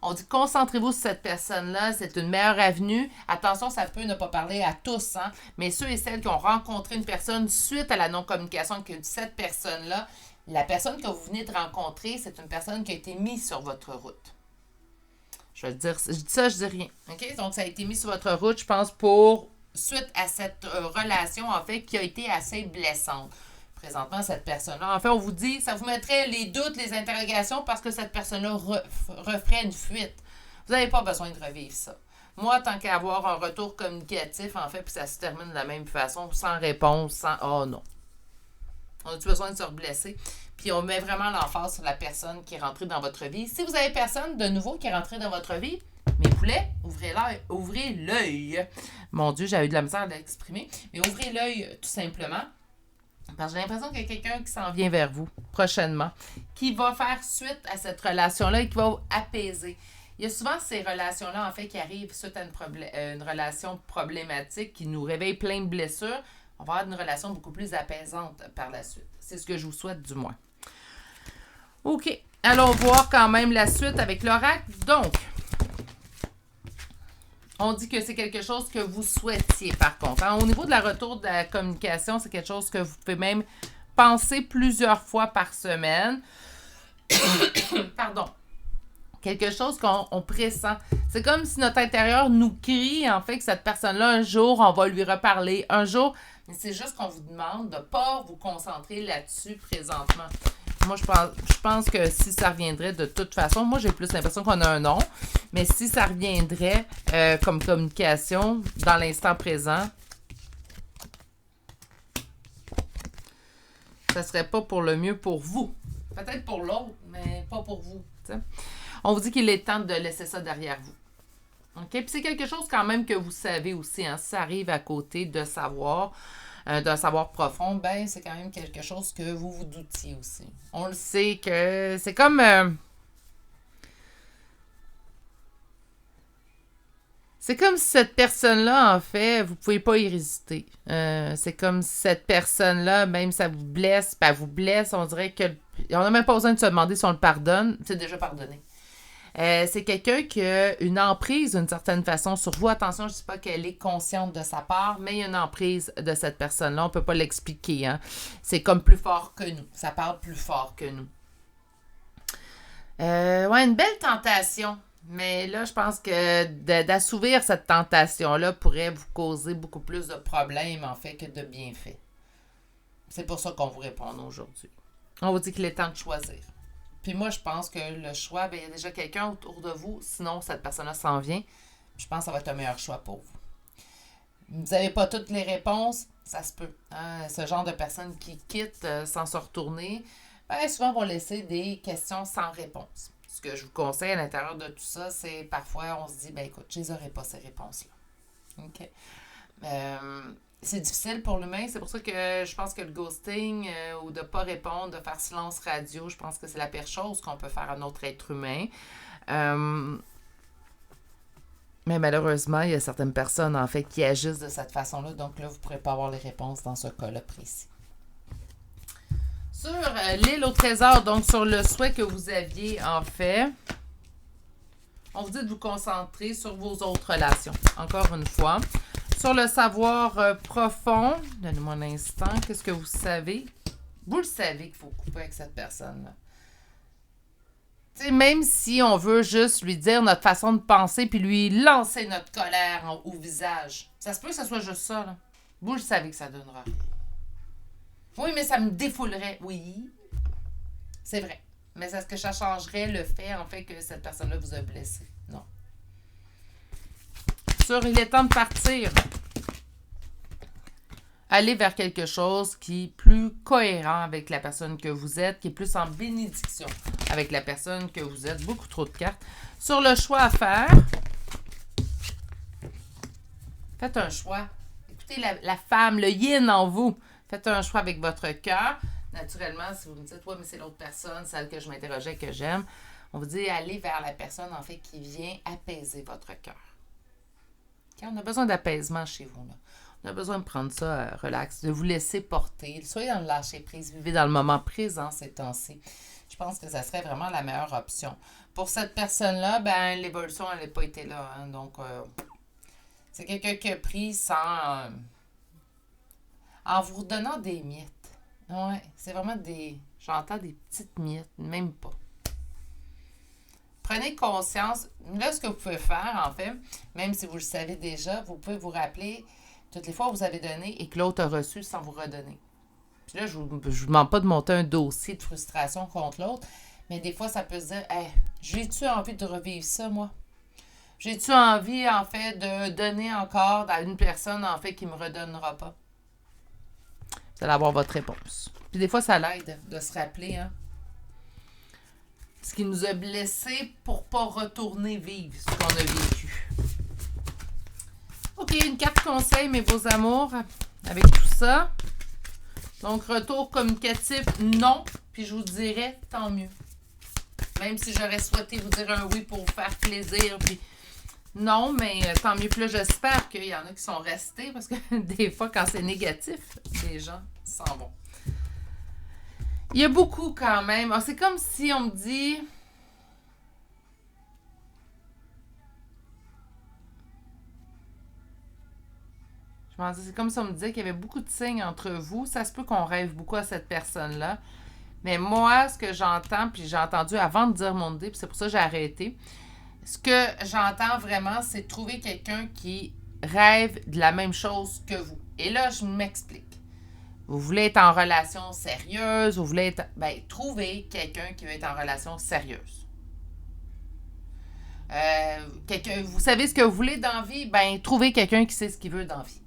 On dit concentrez-vous sur cette personne-là, c'est une meilleure avenue. Attention, ça peut ne pas parler à tous, hein, mais ceux et celles qui ont rencontré une personne suite à la non-communication avec cette personne-là, la personne que vous venez de rencontrer, c'est une personne qui a été mise sur votre route. Je vais dire, je dis ça, je dis rien. OK? Donc, ça a été mis sur votre route, je pense, suite à cette relation, en fait, qui a été assez blessante. Présentement, cette personne-là. En fait, on vous dit, ça vous mettrait les doutes, les interrogations parce que cette personne-là referait une fuite. Vous n'avez pas besoin de revivre ça. Moi, tant qu'à avoir un retour communicatif, en fait, puis ça se termine de la même façon, sans réponse, sans... Oh non. On a-tu besoin de se reblesser? Puis on met vraiment l'emphase sur la personne qui est rentrée dans votre vie. Si vous avez personne de nouveau qui est rentré dans votre vie, mes poulets, ouvrez l'œil. Mon Dieu, j'ai eu de la misère à l'exprimer. Mais ouvrez l'œil, tout simplement. Parce que j'ai l'impression qu'il y a quelqu'un qui s'en vient vers vous prochainement, qui va faire suite à cette relation-là et qui va vous apaiser. Il y a souvent ces relations-là, en fait, qui arrivent suite à une relation problématique qui nous réveille plein de blessures. On va avoir une relation beaucoup plus apaisante par la suite. C'est ce que je vous souhaite, du moins. OK. Allons voir quand même la suite avec l'oracle. Donc, on dit que c'est quelque chose que vous souhaitiez, par contre. Hein? Au niveau de la retour de la communication, c'est quelque chose que vous pouvez même penser plusieurs fois par semaine. Pardon. Quelque chose qu'on pressent. C'est comme si notre intérieur nous crie, en fait, que cette personne-là, un jour, on va lui reparler. Un jour, mais c'est juste qu'on vous demande de ne pas vous concentrer là-dessus présentement. Moi, je pense que si ça reviendrait de toute façon, moi, j'ai plus l'impression qu'on a un nom, mais si ça reviendrait comme communication dans l'instant présent, ça serait pas pour le mieux pour vous. Peut-être pour l'autre, mais pas pour vous. T'sais. On vous dit qu'il est temps de laisser ça derrière vous. OK? Puis c'est quelque chose quand même que vous savez aussi. Hein? Si ça arrive à côté de savoir... d'un savoir profond, ben c'est quand même quelque chose que vous vous doutiez aussi. On le sait que c'est comme... c'est comme si cette personne-là, en fait, vous pouvez pas y résister. C'est comme si cette personne-là, même ça vous blesse, ben, vous blesse, on dirait que... On n'a même pas besoin de se demander si on le pardonne. C'est déjà pardonné. C'est quelqu'un qui a une emprise d'une certaine façon sur vous. Attention, je ne dis pas qu'elle est consciente de sa part, mais il y a une emprise de cette personne-là. On ne peut pas l'expliquer. Hein? C'est comme plus fort que nous. Ça parle plus fort que nous. Ouais, une belle tentation. Mais là, je pense que d'assouvir cette tentation-là pourrait vous causer beaucoup plus de problèmes, en fait, que de bienfaits. C'est pour ça qu'on vous répond aujourd'hui. On vous dit qu'il est temps de choisir. Puis moi, je pense que le choix, ben, il y a déjà quelqu'un autour de vous. Sinon, cette personne-là s'en vient. Je pense que ça va être un meilleur choix pour vous. Vous n'avez pas toutes les réponses, ça se peut. Hein? Ce genre de personne qui quitte sans se retourner, ben, souvent vont laisser des questions sans réponse. Ce que je vous conseille à l'intérieur de tout ça, c'est parfois on se dit, ben écoute, je les aurai pas ces réponses-là. OK. C'est difficile pour l'humain, c'est pour ça que je pense que le ghosting ou de ne pas répondre, de faire silence radio, je pense que c'est la pire chose qu'on peut faire à notre être humain. Mais malheureusement, il y a certaines personnes en fait qui agissent de cette façon-là, donc là, vous ne pourrez pas avoir les réponses dans ce cas-là précis. Sur l'île au trésor, donc sur le souhait que vous aviez en fait, on vous dit de vous concentrer sur vos autres relations. Encore une fois, sur le savoir profond, donnez-moi un instant, qu'est-ce que vous savez? Vous le savez qu'il faut couper avec cette personne-là. T'sais, même si on veut juste lui dire notre façon de penser puis lui lancer notre colère au visage, ça se peut que ce soit juste ça, là. Vous le savez que ça donnera rien. Oui, mais ça me défoulerait. Oui, c'est vrai. Mais est-ce que ça changerait le fait, en fait, que cette personne-là vous a blessé? Non. Sur il est temps de partir. Allez vers quelque chose qui est plus cohérent avec la personne que vous êtes, qui est plus en bénédiction avec la personne que vous êtes. Beaucoup trop de cartes. Sur le choix à faire, faites un choix. Écoutez la femme, le yin en vous. Faites un choix avec votre cœur. Naturellement, si vous me dites, ouais, mais c'est l'autre personne, celle que je m'interrogeais, que j'aime, on vous dit, allez vers la personne, en fait, qui vient apaiser votre cœur. Okay? On a besoin d'apaisement chez vous, là. On a besoin de prendre ça relax, de vous laisser porter. Soyez dans le lâcher-prise, vivez dans le moment présent ces temps-ci. Je pense que ça serait vraiment la meilleure option. Pour cette personne-là, ben l'évolution, elle n'a pas été là. Hein, donc, c'est quelqu'un qui a pris sans... en vous redonnant des miettes. Ouais, c'est vraiment des... J'entends des petites miettes, même pas. Prenez conscience. Là, ce que vous pouvez faire, en fait, même si vous le savez déjà, vous pouvez vous rappeler toutes les fois où vous avez donné et que l'autre a reçu sans vous redonner. Puis là, je ne vous demande pas de monter un dossier de frustration contre l'autre, mais des fois, ça peut se dire, hey, j'ai-tu envie de revivre ça, moi? J'ai-tu envie, en fait, de donner encore à une personne, en fait, qui ne me redonnera pas? Vous allez avoir votre réponse. Puis des fois, ça l'aide de se rappeler, hein, ce qui nous a blessés pour ne pas retourner vivre ce qu'on a vécu. OK, une carte conseil, mes beaux amours, avec tout ça. Donc, retour communicatif, non. Puis je vous dirais, tant mieux. Même si j'aurais souhaité vous dire un oui pour vous faire plaisir, puis non, mais tant mieux. Puis là, j'espère qu'il y en a qui sont restés, parce que des fois, quand c'est négatif, les gens s'en vont. Il y a beaucoup quand même. C'est comme si on me dit... C'est comme si on me disait qu'il y avait beaucoup de signes entre vous. Ça se peut qu'on rêve beaucoup à cette personne-là. Mais moi, ce que j'entends, puis j'ai entendu avant de dire mon dé, puis c'est pour ça que j'ai arrêté. Ce que j'entends vraiment, c'est trouver quelqu'un qui rêve de la même chose que vous. Et là, je m'explique. Vous voulez être en relation sérieuse, vous voulez être... Ben, trouvez quelqu'un qui veut être en relation sérieuse. Vous savez ce que vous voulez dans la vie? Ben, trouvez quelqu'un qui sait ce qu'il veut dans la vie.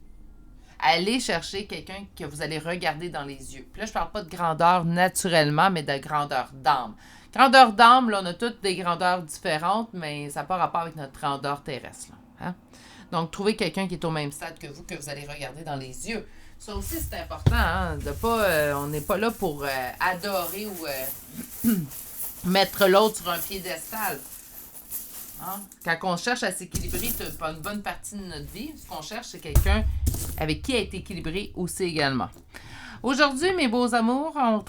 Allez chercher quelqu'un que vous allez regarder dans les yeux. Puis là, je ne parle pas de grandeur naturellement, mais de grandeur d'âme. Grandeur d'âme, là, on a toutes des grandeurs différentes, mais ça n'a pas rapport avec notre grandeur terrestre. Là, hein? Donc, trouvez quelqu'un qui est au même stade que vous allez regarder dans les yeux. Ça aussi, c'est important. Hein, de pas, on n'est pas là pour adorer ou mettre l'autre sur un piédestal. Hein? Quand on cherche à s'équilibrer une bonne partie de notre vie, ce qu'on cherche, c'est quelqu'un avec qui être équilibré aussi également. Aujourd'hui, mes beaux amours, on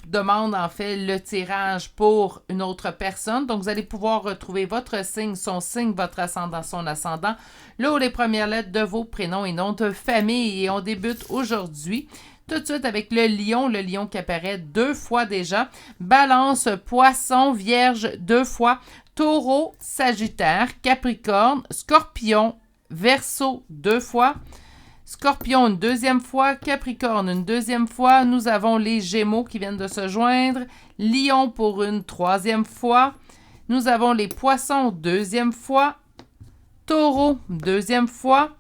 demande en fait le tirage pour une autre personne. Donc, vous allez pouvoir retrouver votre signe, son signe, votre ascendant, son ascendant, là où les premières lettres de vos prénoms et noms de famille. Et on débute aujourd'hui tout de suite avec le lion qui apparaît 2 fois déjà. Balance, poisson, vierge 2 fois. Taureau, Sagittaire, Capricorne, Scorpion, Verseau 2 fois. Scorpion une 2e fois, Capricorne une 2e fois. Nous avons les Gémeaux qui viennent de se joindre. Lion pour une 3e fois. Nous avons les Poissons 2e fois. Taureau 2e fois.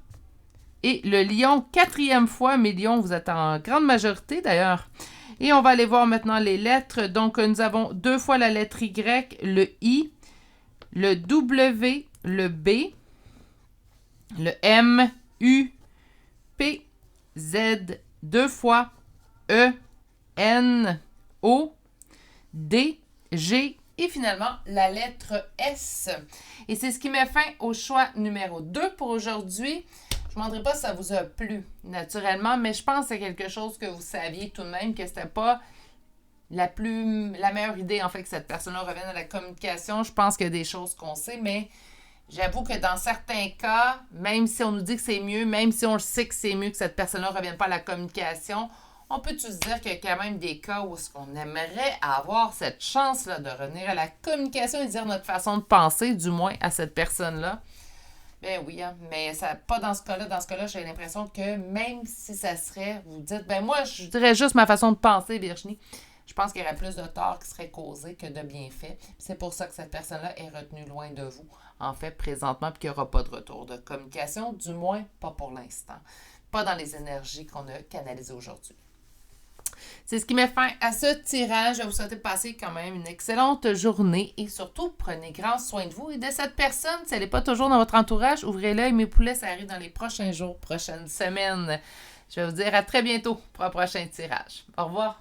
Et le Lion 4e fois. Mes lions, vous êtes en grande majorité d'ailleurs. Et on va aller voir maintenant les lettres. Donc, nous avons 2 fois la lettre Y, le I, le W, le B, le M, U, P, Z, 2 fois E, N, O, D, G et finalement la lettre S. Et c'est ce qui met fin au choix numéro 2 pour aujourd'hui. Je ne demanderai pas si ça vous a plu naturellement, mais je pense que c'est quelque chose que vous saviez tout de même que c'était pas la meilleure idée en fait que cette personne-là revienne à la communication. Je pense qu'il y a des choses qu'on sait, mais j'avoue que dans certains cas, même si on nous dit que c'est mieux, même si on sait que c'est mieux que cette personne-là ne revienne pas à la communication, on peut tous dire qu'il y a quand même des cas où est-ce qu'on aimerait avoir cette chance-là de revenir à la communication et dire notre façon de penser, du moins à cette personne-là. Ben oui, hein, mais ça, pas dans ce cas-là. Dans ce cas-là, j'ai l'impression que même si ça serait, vous dites, ben moi, je dirais juste ma façon de penser, Virginie. Je pense qu'il y aurait plus de tort qui serait causé que de bienfaits. C'est pour ça que cette personne-là est retenue loin de vous, en fait, présentement, puis qu'il n'y aura pas de retour de communication, du moins pas pour l'instant. Pas dans les énergies qu'on a canalisées aujourd'hui. C'est ce qui met fin à ce tirage. Je vais vous souhaiter de passer quand même une excellente journée et surtout, prenez grand soin de vous et de cette personne. Si elle n'est pas toujours dans votre entourage, ouvrez l'œil. Mes poulets, ça arrive dans les prochains jours, prochaines semaines. Je vais vous dire à très bientôt pour un prochain tirage. Au revoir.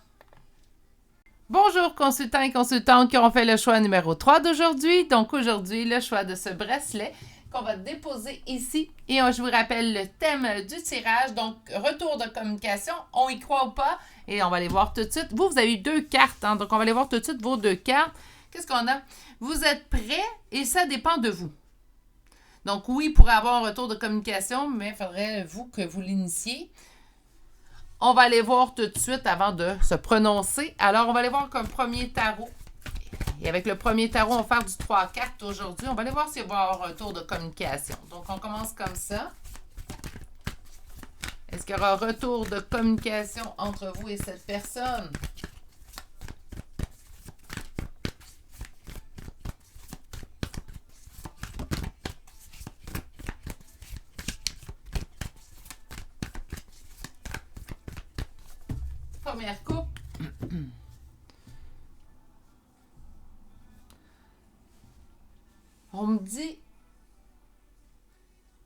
Bonjour consultants et consultantes qui ont fait le choix numéro 3 d'aujourd'hui. Donc aujourd'hui, le choix de ce bracelet qu'on va déposer ici. Et je vous rappelle le thème du tirage. Donc, retour de communication, on y croit ou pas? Et on va aller voir tout de suite. Vous avez eu 2 cartes, hein? Donc on va aller voir tout de suite vos 2 cartes. Qu'est-ce qu'on a? Vous êtes prêts et ça dépend de vous. Donc oui, il pourrait avoir un retour de communication, mais il faudrait vous que vous l'initiez. On va aller voir tout de suite avant de se prononcer. Alors, on va aller voir comme premier tarot. Et avec le premier tarot, on va faire du 3 cartes aujourd'hui. On va aller voir s'il va y avoir un retour de communication. Donc, on commence comme ça. Est-ce qu'il y aura un retour de communication entre vous et cette personne? Première coupe. On me dit...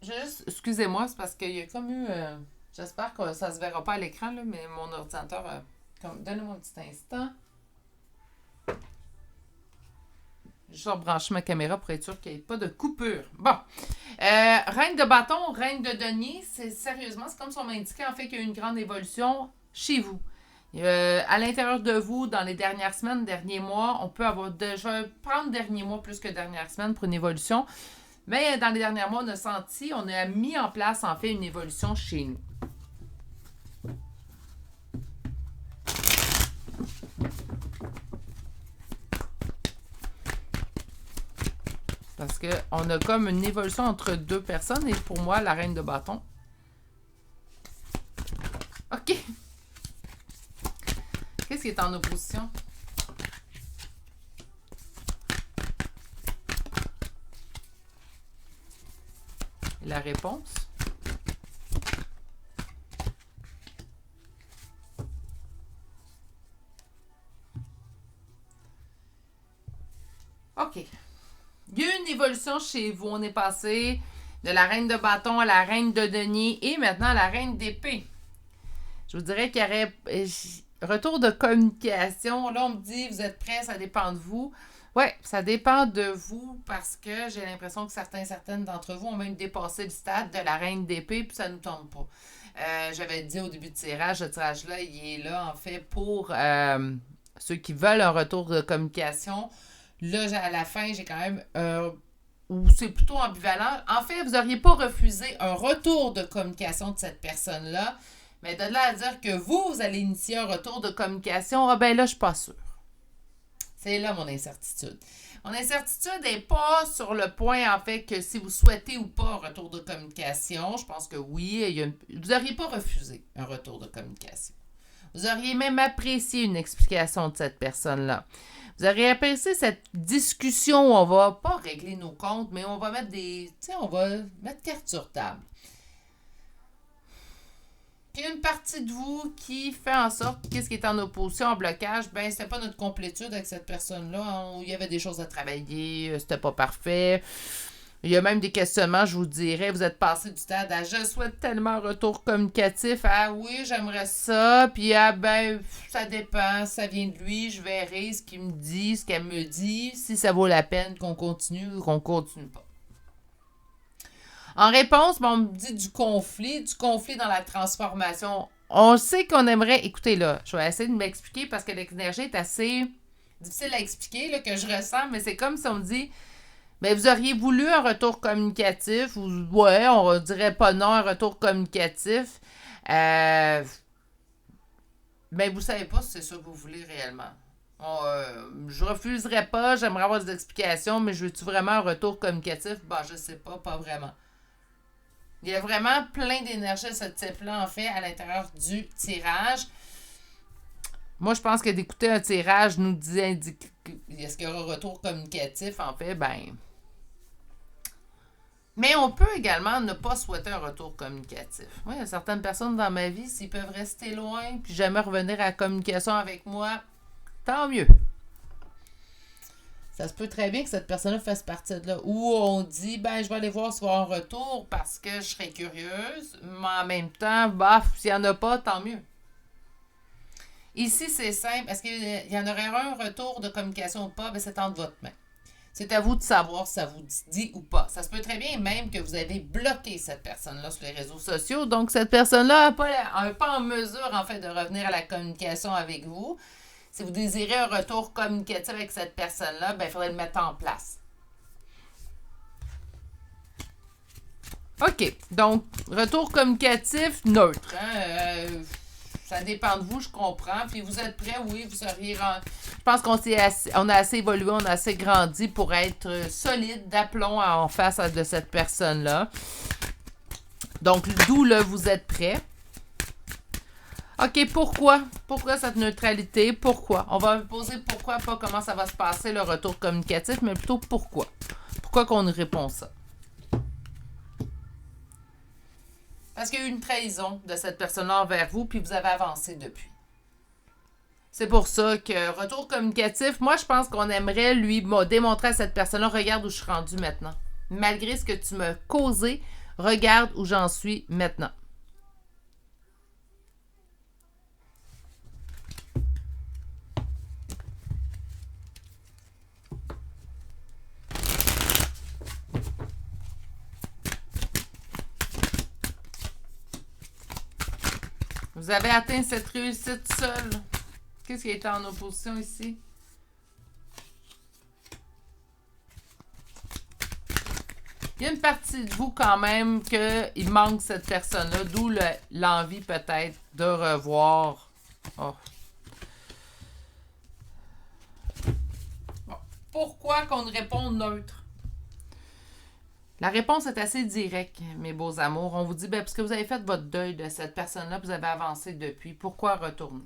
Juste, excusez-moi, c'est parce qu'il y a comme eu... j'espère que ça ne se verra pas à l'écran, là, mais mon ordinateur... donnez-moi un petit instant. Je rebranche ma caméra pour être sûr qu'il n'y ait pas de coupure. Bon. Reine de bâton, reine de denier, sérieusement, c'est comme si on m'indiquait en fait qu'il y a eu une grande évolution chez vous. À l'intérieur de vous, dans les dernières semaines, derniers mois, on peut avoir déjà prendre derniers mois plus que dernières semaines pour une évolution. Mais dans les derniers mois, on a mis en place en fait une évolution chez nous. Parce qu'on a comme une évolution entre 2 personnes et pour moi, la reine de bâton. OK. Qu'est-ce qui est en opposition? La réponse? OK. Il y a eu une évolution chez vous. On est passé de la reine de bâton à la reine de denier et maintenant à la reine d'épée. Je vous dirais qu'il y aurait... Retour de communication. Là, on me dit, vous êtes prêts, ça dépend de vous. Oui, ça dépend de vous parce que j'ai l'impression que certaines d'entre vous ont même dépassé le stade de la reine d'épée puis ça ne nous tombe pas. J'avais dit au début du tirage, ce tirage-là, il est là en fait pour ceux qui veulent un retour de communication. Là, à la fin, j'ai quand même... ou c'est plutôt ambivalent. En fait, vous n'auriez pas refusé un retour de communication de cette personne-là. Mais de là à dire que vous allez initier un retour de communication, ah ben là, je suis pas sûre. C'est là mon incertitude. Mon incertitude n'est pas sur le point, en fait, que si vous souhaitez ou pas un retour de communication. Je pense que oui, vous n'auriez pas refusé un retour de communication. Vous auriez même apprécié une explication de cette personne-là. Vous auriez apprécié cette discussion où on va pas régler nos comptes, mais on va mettre on va mettre carte sur table. Puis il y a une partie de vous qui fait en sorte qu'est-ce qui est en opposition, en blocage, ben c'était pas notre complétude avec cette personne-là. Il y avait des choses à travailler, c'était pas parfait. Il y a même des questionnements, je vous dirais, vous êtes passé du stade à je souhaite tellement un retour communicatif à oui, j'aimerais ça, puis à ben ça dépend, ça vient de lui, je verrai ce qu'il me dit, ce qu'elle me dit, si ça vaut la peine qu'on continue ou qu'on continue pas. En réponse, on me dit du conflit dans la transformation. On sait qu'on aimerait, écoutez là, je vais essayer de m'expliquer parce que l'énergie est assez difficile à expliquer, là, que je ressens, mais c'est comme si on me dit, ben, vous auriez voulu un retour communicatif, ou ouais, on dirait pas non, un retour communicatif. Ben, vous savez pas si c'est ça que vous voulez réellement. Je refuserais pas, j'aimerais avoir des explications, mais je veux-tu vraiment un retour communicatif? Ben, je sais pas vraiment. Il y a vraiment plein d'énergie de ce type-là, en fait, à l'intérieur du tirage. Moi, je pense que d'écouter un tirage nous dit est-ce qu'il y aura un retour communicatif, en fait, ben. Mais on peut également ne pas souhaiter un retour communicatif. Moi, il y a certaines personnes dans ma vie, s'ils peuvent rester loin puis jamais revenir à la communication avec moi, tant mieux. Ça se peut très bien que cette personne-là fasse partie de là. Où on dit, ben, je vais aller voir s'il va y avoir un retour parce que je serais curieuse. Mais en même temps, baf, s'il n'y en a pas, tant mieux. Ici, c'est simple. Est-ce qu'il y en aurait un retour de communication ou pas? Ben, c'est entre votre main. C'est à vous de savoir si ça vous dit ou pas. Ça se peut très bien même que vous avez bloqué cette personne-là sur les réseaux sociaux. Donc, cette personne-là n'est pas en mesure, en fait, de revenir à la communication avec vous. Si vous désirez un retour communicatif avec cette personne-là, ben, il faudrait le mettre en place. OK. Donc, retour communicatif neutre. Ça dépend de vous, je comprends. Puis vous êtes prêts, oui, vous seriez... Je pense qu'on a assez évolué, on a assez grandi pour être solide, d'aplomb en face de cette personne-là. Donc, d'où là, vous êtes prêts. OK, pourquoi? Pourquoi cette neutralité? Pourquoi? On va poser pourquoi, pas comment ça va se passer, le retour communicatif, mais plutôt pourquoi. Pourquoi qu'on nous répond ça? Parce qu'il y a eu une trahison de cette personne-là envers vous, puis vous avez avancé depuis. C'est pour ça que retour communicatif, moi, je pense qu'on aimerait lui démontrer à cette personne-là, regarde où je suis rendue maintenant. Malgré ce que tu m'as causé, regarde où j'en suis maintenant. Vous avez atteint cette réussite seule. Qu'est-ce qui est en opposition ici? Il y a une partie de vous quand même qu'il manque cette personne-là, d'où l'envie peut-être de revoir. Oh. Bon. Pourquoi qu'on réponde neutre? La réponse est assez directe, mes beaux amours. On vous dit, ben, parce que vous avez fait votre deuil de cette personne-là, vous avez avancé depuis. Pourquoi retourner?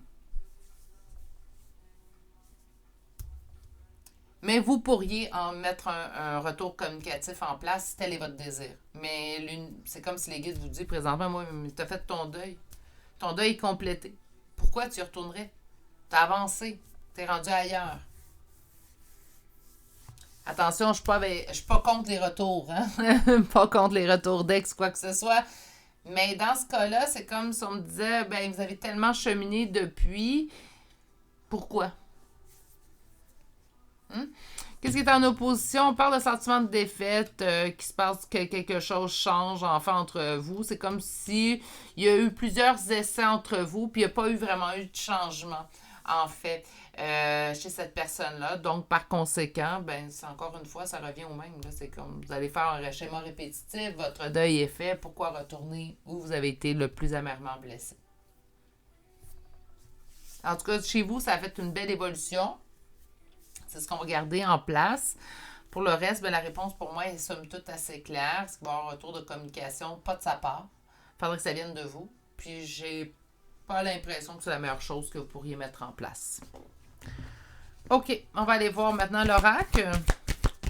Mais vous pourriez en mettre un retour communicatif en place si tel est votre désir. Mais c'est comme si les guides vous disent présentement, moi, tu as fait ton deuil. Ton deuil est complété. Pourquoi tu y retournerais? Tu as avancé. Tu es rendu ailleurs. Attention, je ne suis pas contre les retours. Hein? Pas contre les retours d'ex, quoi que ce soit. Mais dans ce cas-là, c'est comme si on me disait, ben, vous avez tellement cheminé depuis. Pourquoi? Qu'est-ce qui est en opposition? On parle de sentiment de défaite, qu'il se passe que quelque chose change enfin entre vous. C'est comme si il y a eu plusieurs essais entre vous, puis il n'y a pas eu vraiment eu de changement, en fait, chez cette personne-là. Donc, par conséquent, ben, c'est encore une fois, ça revient au même. Là. C'est comme vous allez faire un schéma répétitif, votre deuil est fait. Pourquoi retourner où vous avez été le plus amèrement blessé? En tout cas, chez vous, ça a fait une belle évolution. C'est ce qu'on va garder en place. Pour le reste, ben, la réponse pour moi est somme toute assez claire. Est-ce qu'il va y avoir un retour de communication? Pas de sa part. Il faudrait que ça vienne de vous. Puis, j'ai pas l'impression que c'est la meilleure chose que vous pourriez mettre en place. OK, on va aller voir maintenant l'oracle.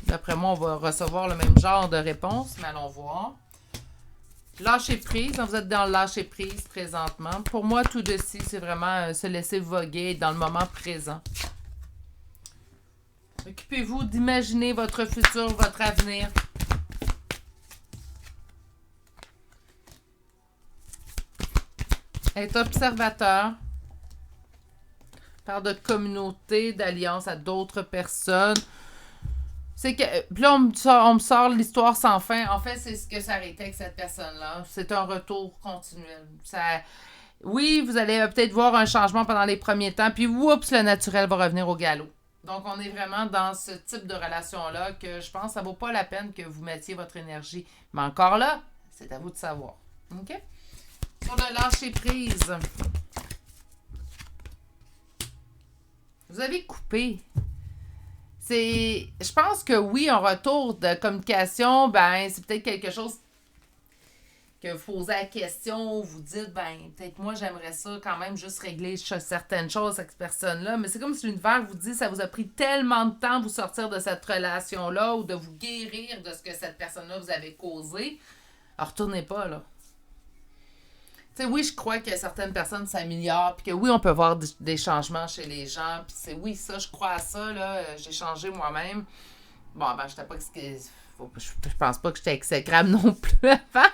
D'après moi, on va recevoir le même genre de réponse, mais allons voir. Lâcher prise, vous êtes dans le lâcher prise présentement. Pour moi, tout de ci, c'est vraiment se laisser voguer dans le moment présent. Occupez-vous d'imaginer votre futur, votre avenir. Être observateur. Parle de communauté, d'alliance à d'autres personnes. C'est que. Puis là, on me sort l'histoire sans fin. En fait, c'est ce que ça arrêtait avec cette personne-là. C'est un retour continuel. Oui, vous allez peut-être voir un changement pendant les premiers temps, puis oups, le naturel va revenir au galop. Donc, on est vraiment dans ce type de relation-là que je pense que ça vaut pas la peine que vous mettiez votre énergie. Mais encore là, c'est à vous de savoir. OK? Sur le lâcher prise. Vous avez coupé. Je pense que oui, un retour de communication, ben, c'est peut-être quelque chose que vous posez la question, vous dites, ben, peut-être moi, j'aimerais ça quand même juste régler certaines choses avec cette personne-là, mais c'est comme si l'univers vous dit, ça vous a pris tellement de temps de vous sortir de cette relation-là ou de vous guérir de ce que cette personne-là vous avait causé. Alors, retournez pas, là. Tu sais, oui, je crois que certaines personnes s'améliorent, puis que oui, on peut voir des changements chez les gens, puis c'est oui, ça, je crois à ça, là, j'ai changé moi-même. Bon, ben, j'étais pas... Je pense pas que j'étais exécrable non plus avant,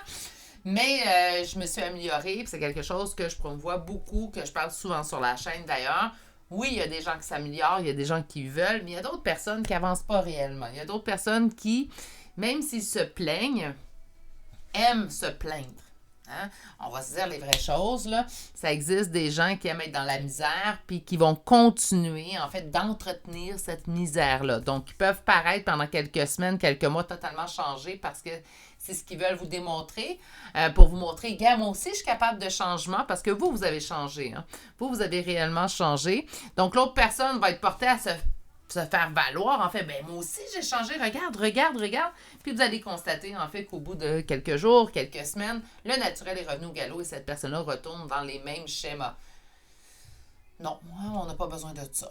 mais je me suis améliorée, puis c'est quelque chose que je promouvois beaucoup, que je parle souvent sur la chaîne d'ailleurs. Oui, il y a des gens qui s'améliorent, il y a des gens qui veulent, mais il y a d'autres personnes qui avancent pas réellement. Il y a d'autres personnes qui, même s'ils se plaignent, aiment se plaindre. Hein? On va se dire les vraies choses, là. Ça existe des gens qui aiment être dans la misère puis qui vont continuer, en fait, d'entretenir cette misère-là. Donc, ils peuvent paraître pendant quelques semaines, quelques mois totalement changés parce que c'est ce qu'ils veulent vous démontrer. Pour vous montrer, gars, moi aussi, je suis capable de changement parce que vous avez changé. Hein? Vous avez réellement changé. Donc, l'autre personne va être portée à se faire valoir, en fait, ben moi aussi j'ai changé, regarde. Puis vous allez constater, en fait, qu'au bout de quelques jours, quelques semaines, le naturel est revenu au galop et cette personne-là retourne dans les mêmes schémas. Non, on n'a pas besoin de ça,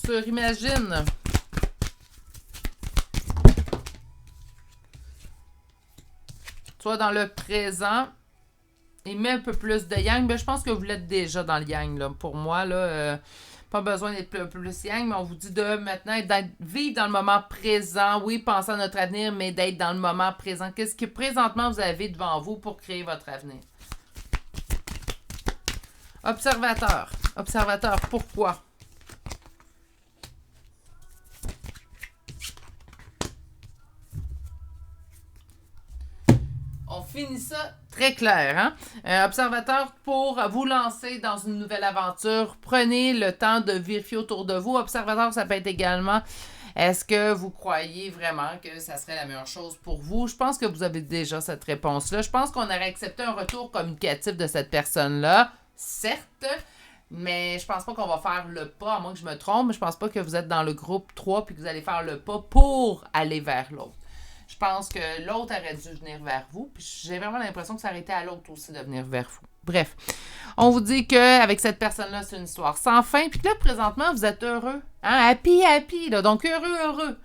là. Imagine. Soit dans le présent, et met un peu plus de yang, mais je pense que vous l'êtes déjà dans le yang, là. Pour moi, là, pas besoin d'être plus yang, mais on vous dit de maintenant vivre dans le moment présent. Oui, penser à notre avenir, mais d'être dans le moment présent. Qu'est-ce que présentement vous avez devant vous pour créer votre avenir? Observateur. Observateur, pourquoi? On finit ça très clair. Hein? Observateur, pour vous lancer dans une nouvelle aventure, prenez le temps de vérifier autour de vous. Observateur, ça peut être également, est-ce que vous croyez vraiment que ça serait la meilleure chose pour vous? Je pense que vous avez déjà cette réponse-là. Je pense qu'on aurait accepté un retour communicatif de cette personne-là, certes, mais je pense pas qu'on va faire le pas, à moins que je me trompe, mais je pense pas que vous êtes dans le groupe 3 puis que vous allez faire le pas pour aller vers l'autre. Je pense que l'autre aurait dû venir vers vous. Puis j'ai vraiment l'impression que ça aurait été à l'autre aussi de venir vers vous. Bref, on vous dit qu'avec cette personne-là, c'est une histoire sans fin. Puis que là, présentement, vous êtes heureux. Hein? Happy, là. Donc, heureux.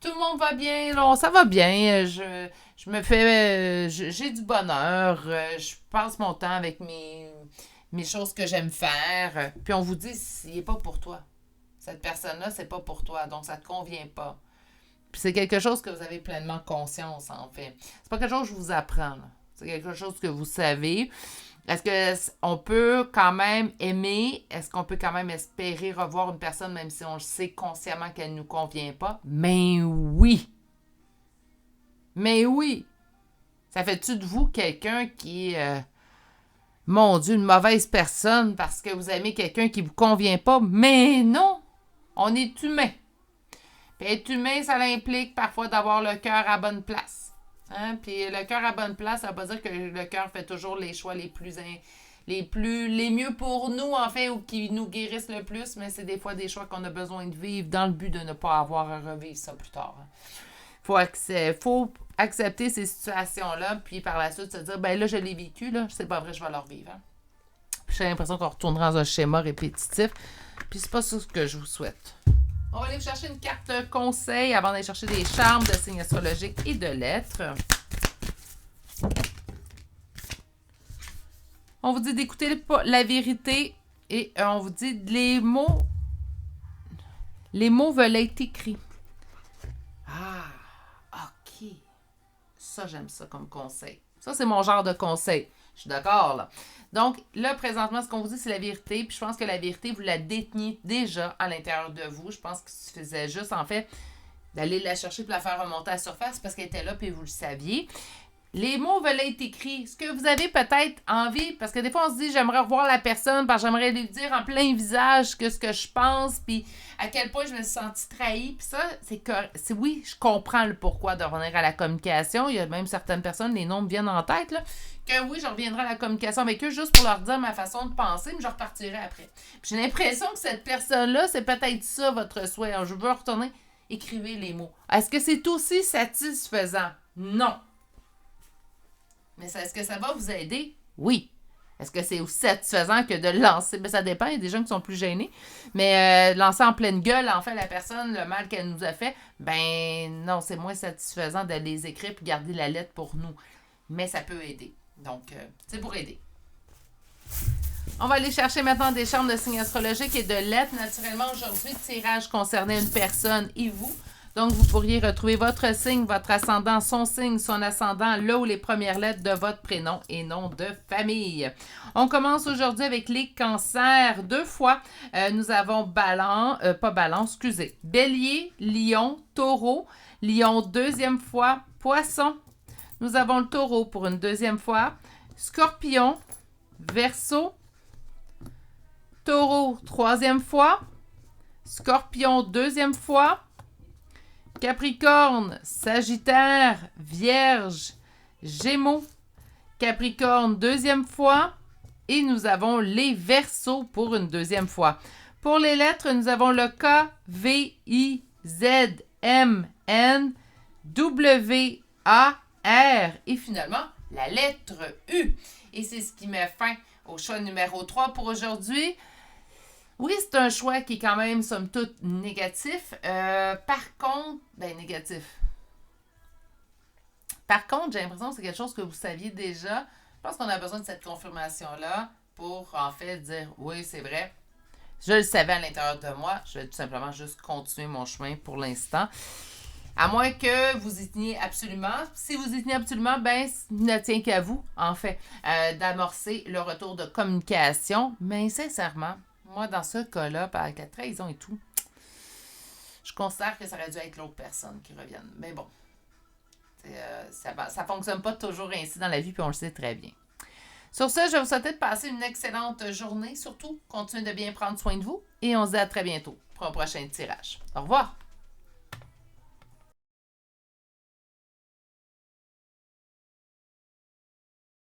Tout le monde va bien. Là, ça va bien. Je me fais... j'ai du bonheur. Je passe mon temps avec mes choses que j'aime faire. Puis on vous dit, il n'est pas pour toi. Cette personne-là, c'est pas pour toi. Donc, ça ne te convient pas. Puis c'est quelque chose que vous avez pleinement conscience, en fait. C'est pas quelque chose que je vous apprends, là. C'est quelque chose que vous savez. Est-ce qu'on peut quand même aimer? Est-ce qu'on peut quand même espérer revoir une personne, même si on sait consciemment qu'elle ne nous convient pas? Mais oui! Ça fait-tu de vous quelqu'un qui est, mon Dieu, une mauvaise personne parce que vous aimez quelqu'un qui ne vous convient pas? Mais non! On est humain. Puis être humain, ça implique parfois d'avoir le cœur à bonne place. Hein? Puis le cœur à bonne place, ça ne veut pas dire que le cœur fait toujours les choix les mieux pour nous, en fait, ou qui nous guérissent le plus, mais c'est des fois des choix qu'on a besoin de vivre dans le but de ne pas avoir à revivre ça plus tard. Faut accepter ces situations-là, puis par la suite se dire, ben là, je l'ai vécu, là, c'est pas vrai, je vais le revivre. Hein? Puis j'ai l'impression qu'on retournera dans un schéma répétitif, puis c'est pas ça ce que je vous souhaite. On va aller chercher une carte conseil avant d'aller chercher des charmes de signes astrologiques et de lettres. On vous dit d'écouter la vérité et on vous dit les mots veulent être écrits. Ah, ok. Ça, j'aime ça comme conseil. Ça, c'est mon genre de conseil. Je suis d'accord, là. Donc, là, présentement, ce qu'on vous dit, c'est la vérité. Puis je pense que la vérité, vous la déteniez déjà à l'intérieur de vous. Je pense qu'il suffisait juste, en fait, d'aller la chercher pour la faire remonter à la surface parce qu'elle était là puis vous le saviez. Les mots veulent être écrits. Ce que vous avez peut-être envie, parce que des fois, on se dit, j'aimerais revoir la personne, parce que j'aimerais lui dire en plein visage ce que je pense, puis à quel point je me suis sentie trahie. Puis ça, c'est oui, je comprends le pourquoi de revenir à la communication. Il y a même certaines personnes, les noms me viennent en tête, là, que oui, je reviendrai à la communication avec eux juste pour leur dire ma façon de penser, mais je repartirai après. Puis j'ai l'impression que cette personne-là, c'est peut-être ça votre souhait. Alors, je veux retourner, écrivez les mots. Est-ce que c'est aussi satisfaisant? Non. Mais est-ce que ça va vous aider? Oui. Est-ce que c'est aussi satisfaisant que de lancer? Ben, ça dépend, il y a des gens qui sont plus gênés. Mais lancer en pleine gueule, en fait, la personne, le mal qu'elle nous a fait, ben non, c'est moins satisfaisant de les écrire et garder la lettre pour nous. Mais ça peut aider. Donc, c'est pour aider. On va aller chercher maintenant des charmes de signes astrologiques et de lettres. Naturellement, aujourd'hui, tirage concernait une personne et vous. Donc, vous pourriez retrouver votre signe, votre ascendant, son signe, son ascendant, là où les premières lettres de votre prénom et nom de famille. On commence aujourd'hui avec les cancers. 2 fois, nous avons Bélier, Lion, Taureau. Lion, 2e fois, Poisson. Nous avons le Taureau pour une 2e fois. Scorpion, Verseau. Taureau, 3e fois. Scorpion, 2e fois. Capricorne, Sagittaire, Vierge, Gémeaux, Capricorne, 2e fois. Et nous avons les Verseaux pour une 2e fois. Pour les lettres, nous avons le K, V, I, Z, M, N, W, A, R. Et finalement, la lettre U. Et c'est ce qui met fin au choix numéro 3 pour aujourd'hui. Oui, c'est un choix qui est quand même, somme toute, négatif. Par contre, négatif. Par contre, j'ai l'impression que c'est quelque chose que vous saviez déjà. Je pense qu'on a besoin de cette confirmation-là pour, en fait, dire, oui, c'est vrai. Je le savais à l'intérieur de moi. Je vais tout simplement juste continuer mon chemin pour l'instant. À moins que vous y teniez absolument. Si vous y tenez absolument, il ne tient qu'à vous, en fait, d'amorcer le retour de communication. Mais sincèrement, moi, dans ce cas-là, avec la trahison et tout, je considère que ça aurait dû être l'autre personne qui revienne. Mais bon, ça ne fonctionne pas toujours ainsi dans la vie, puis on le sait très bien. Sur ce, je vais vous souhaiter de passer une excellente journée. Surtout, continuez de bien prendre soin de vous et on se dit à très bientôt pour un prochain tirage. Au revoir!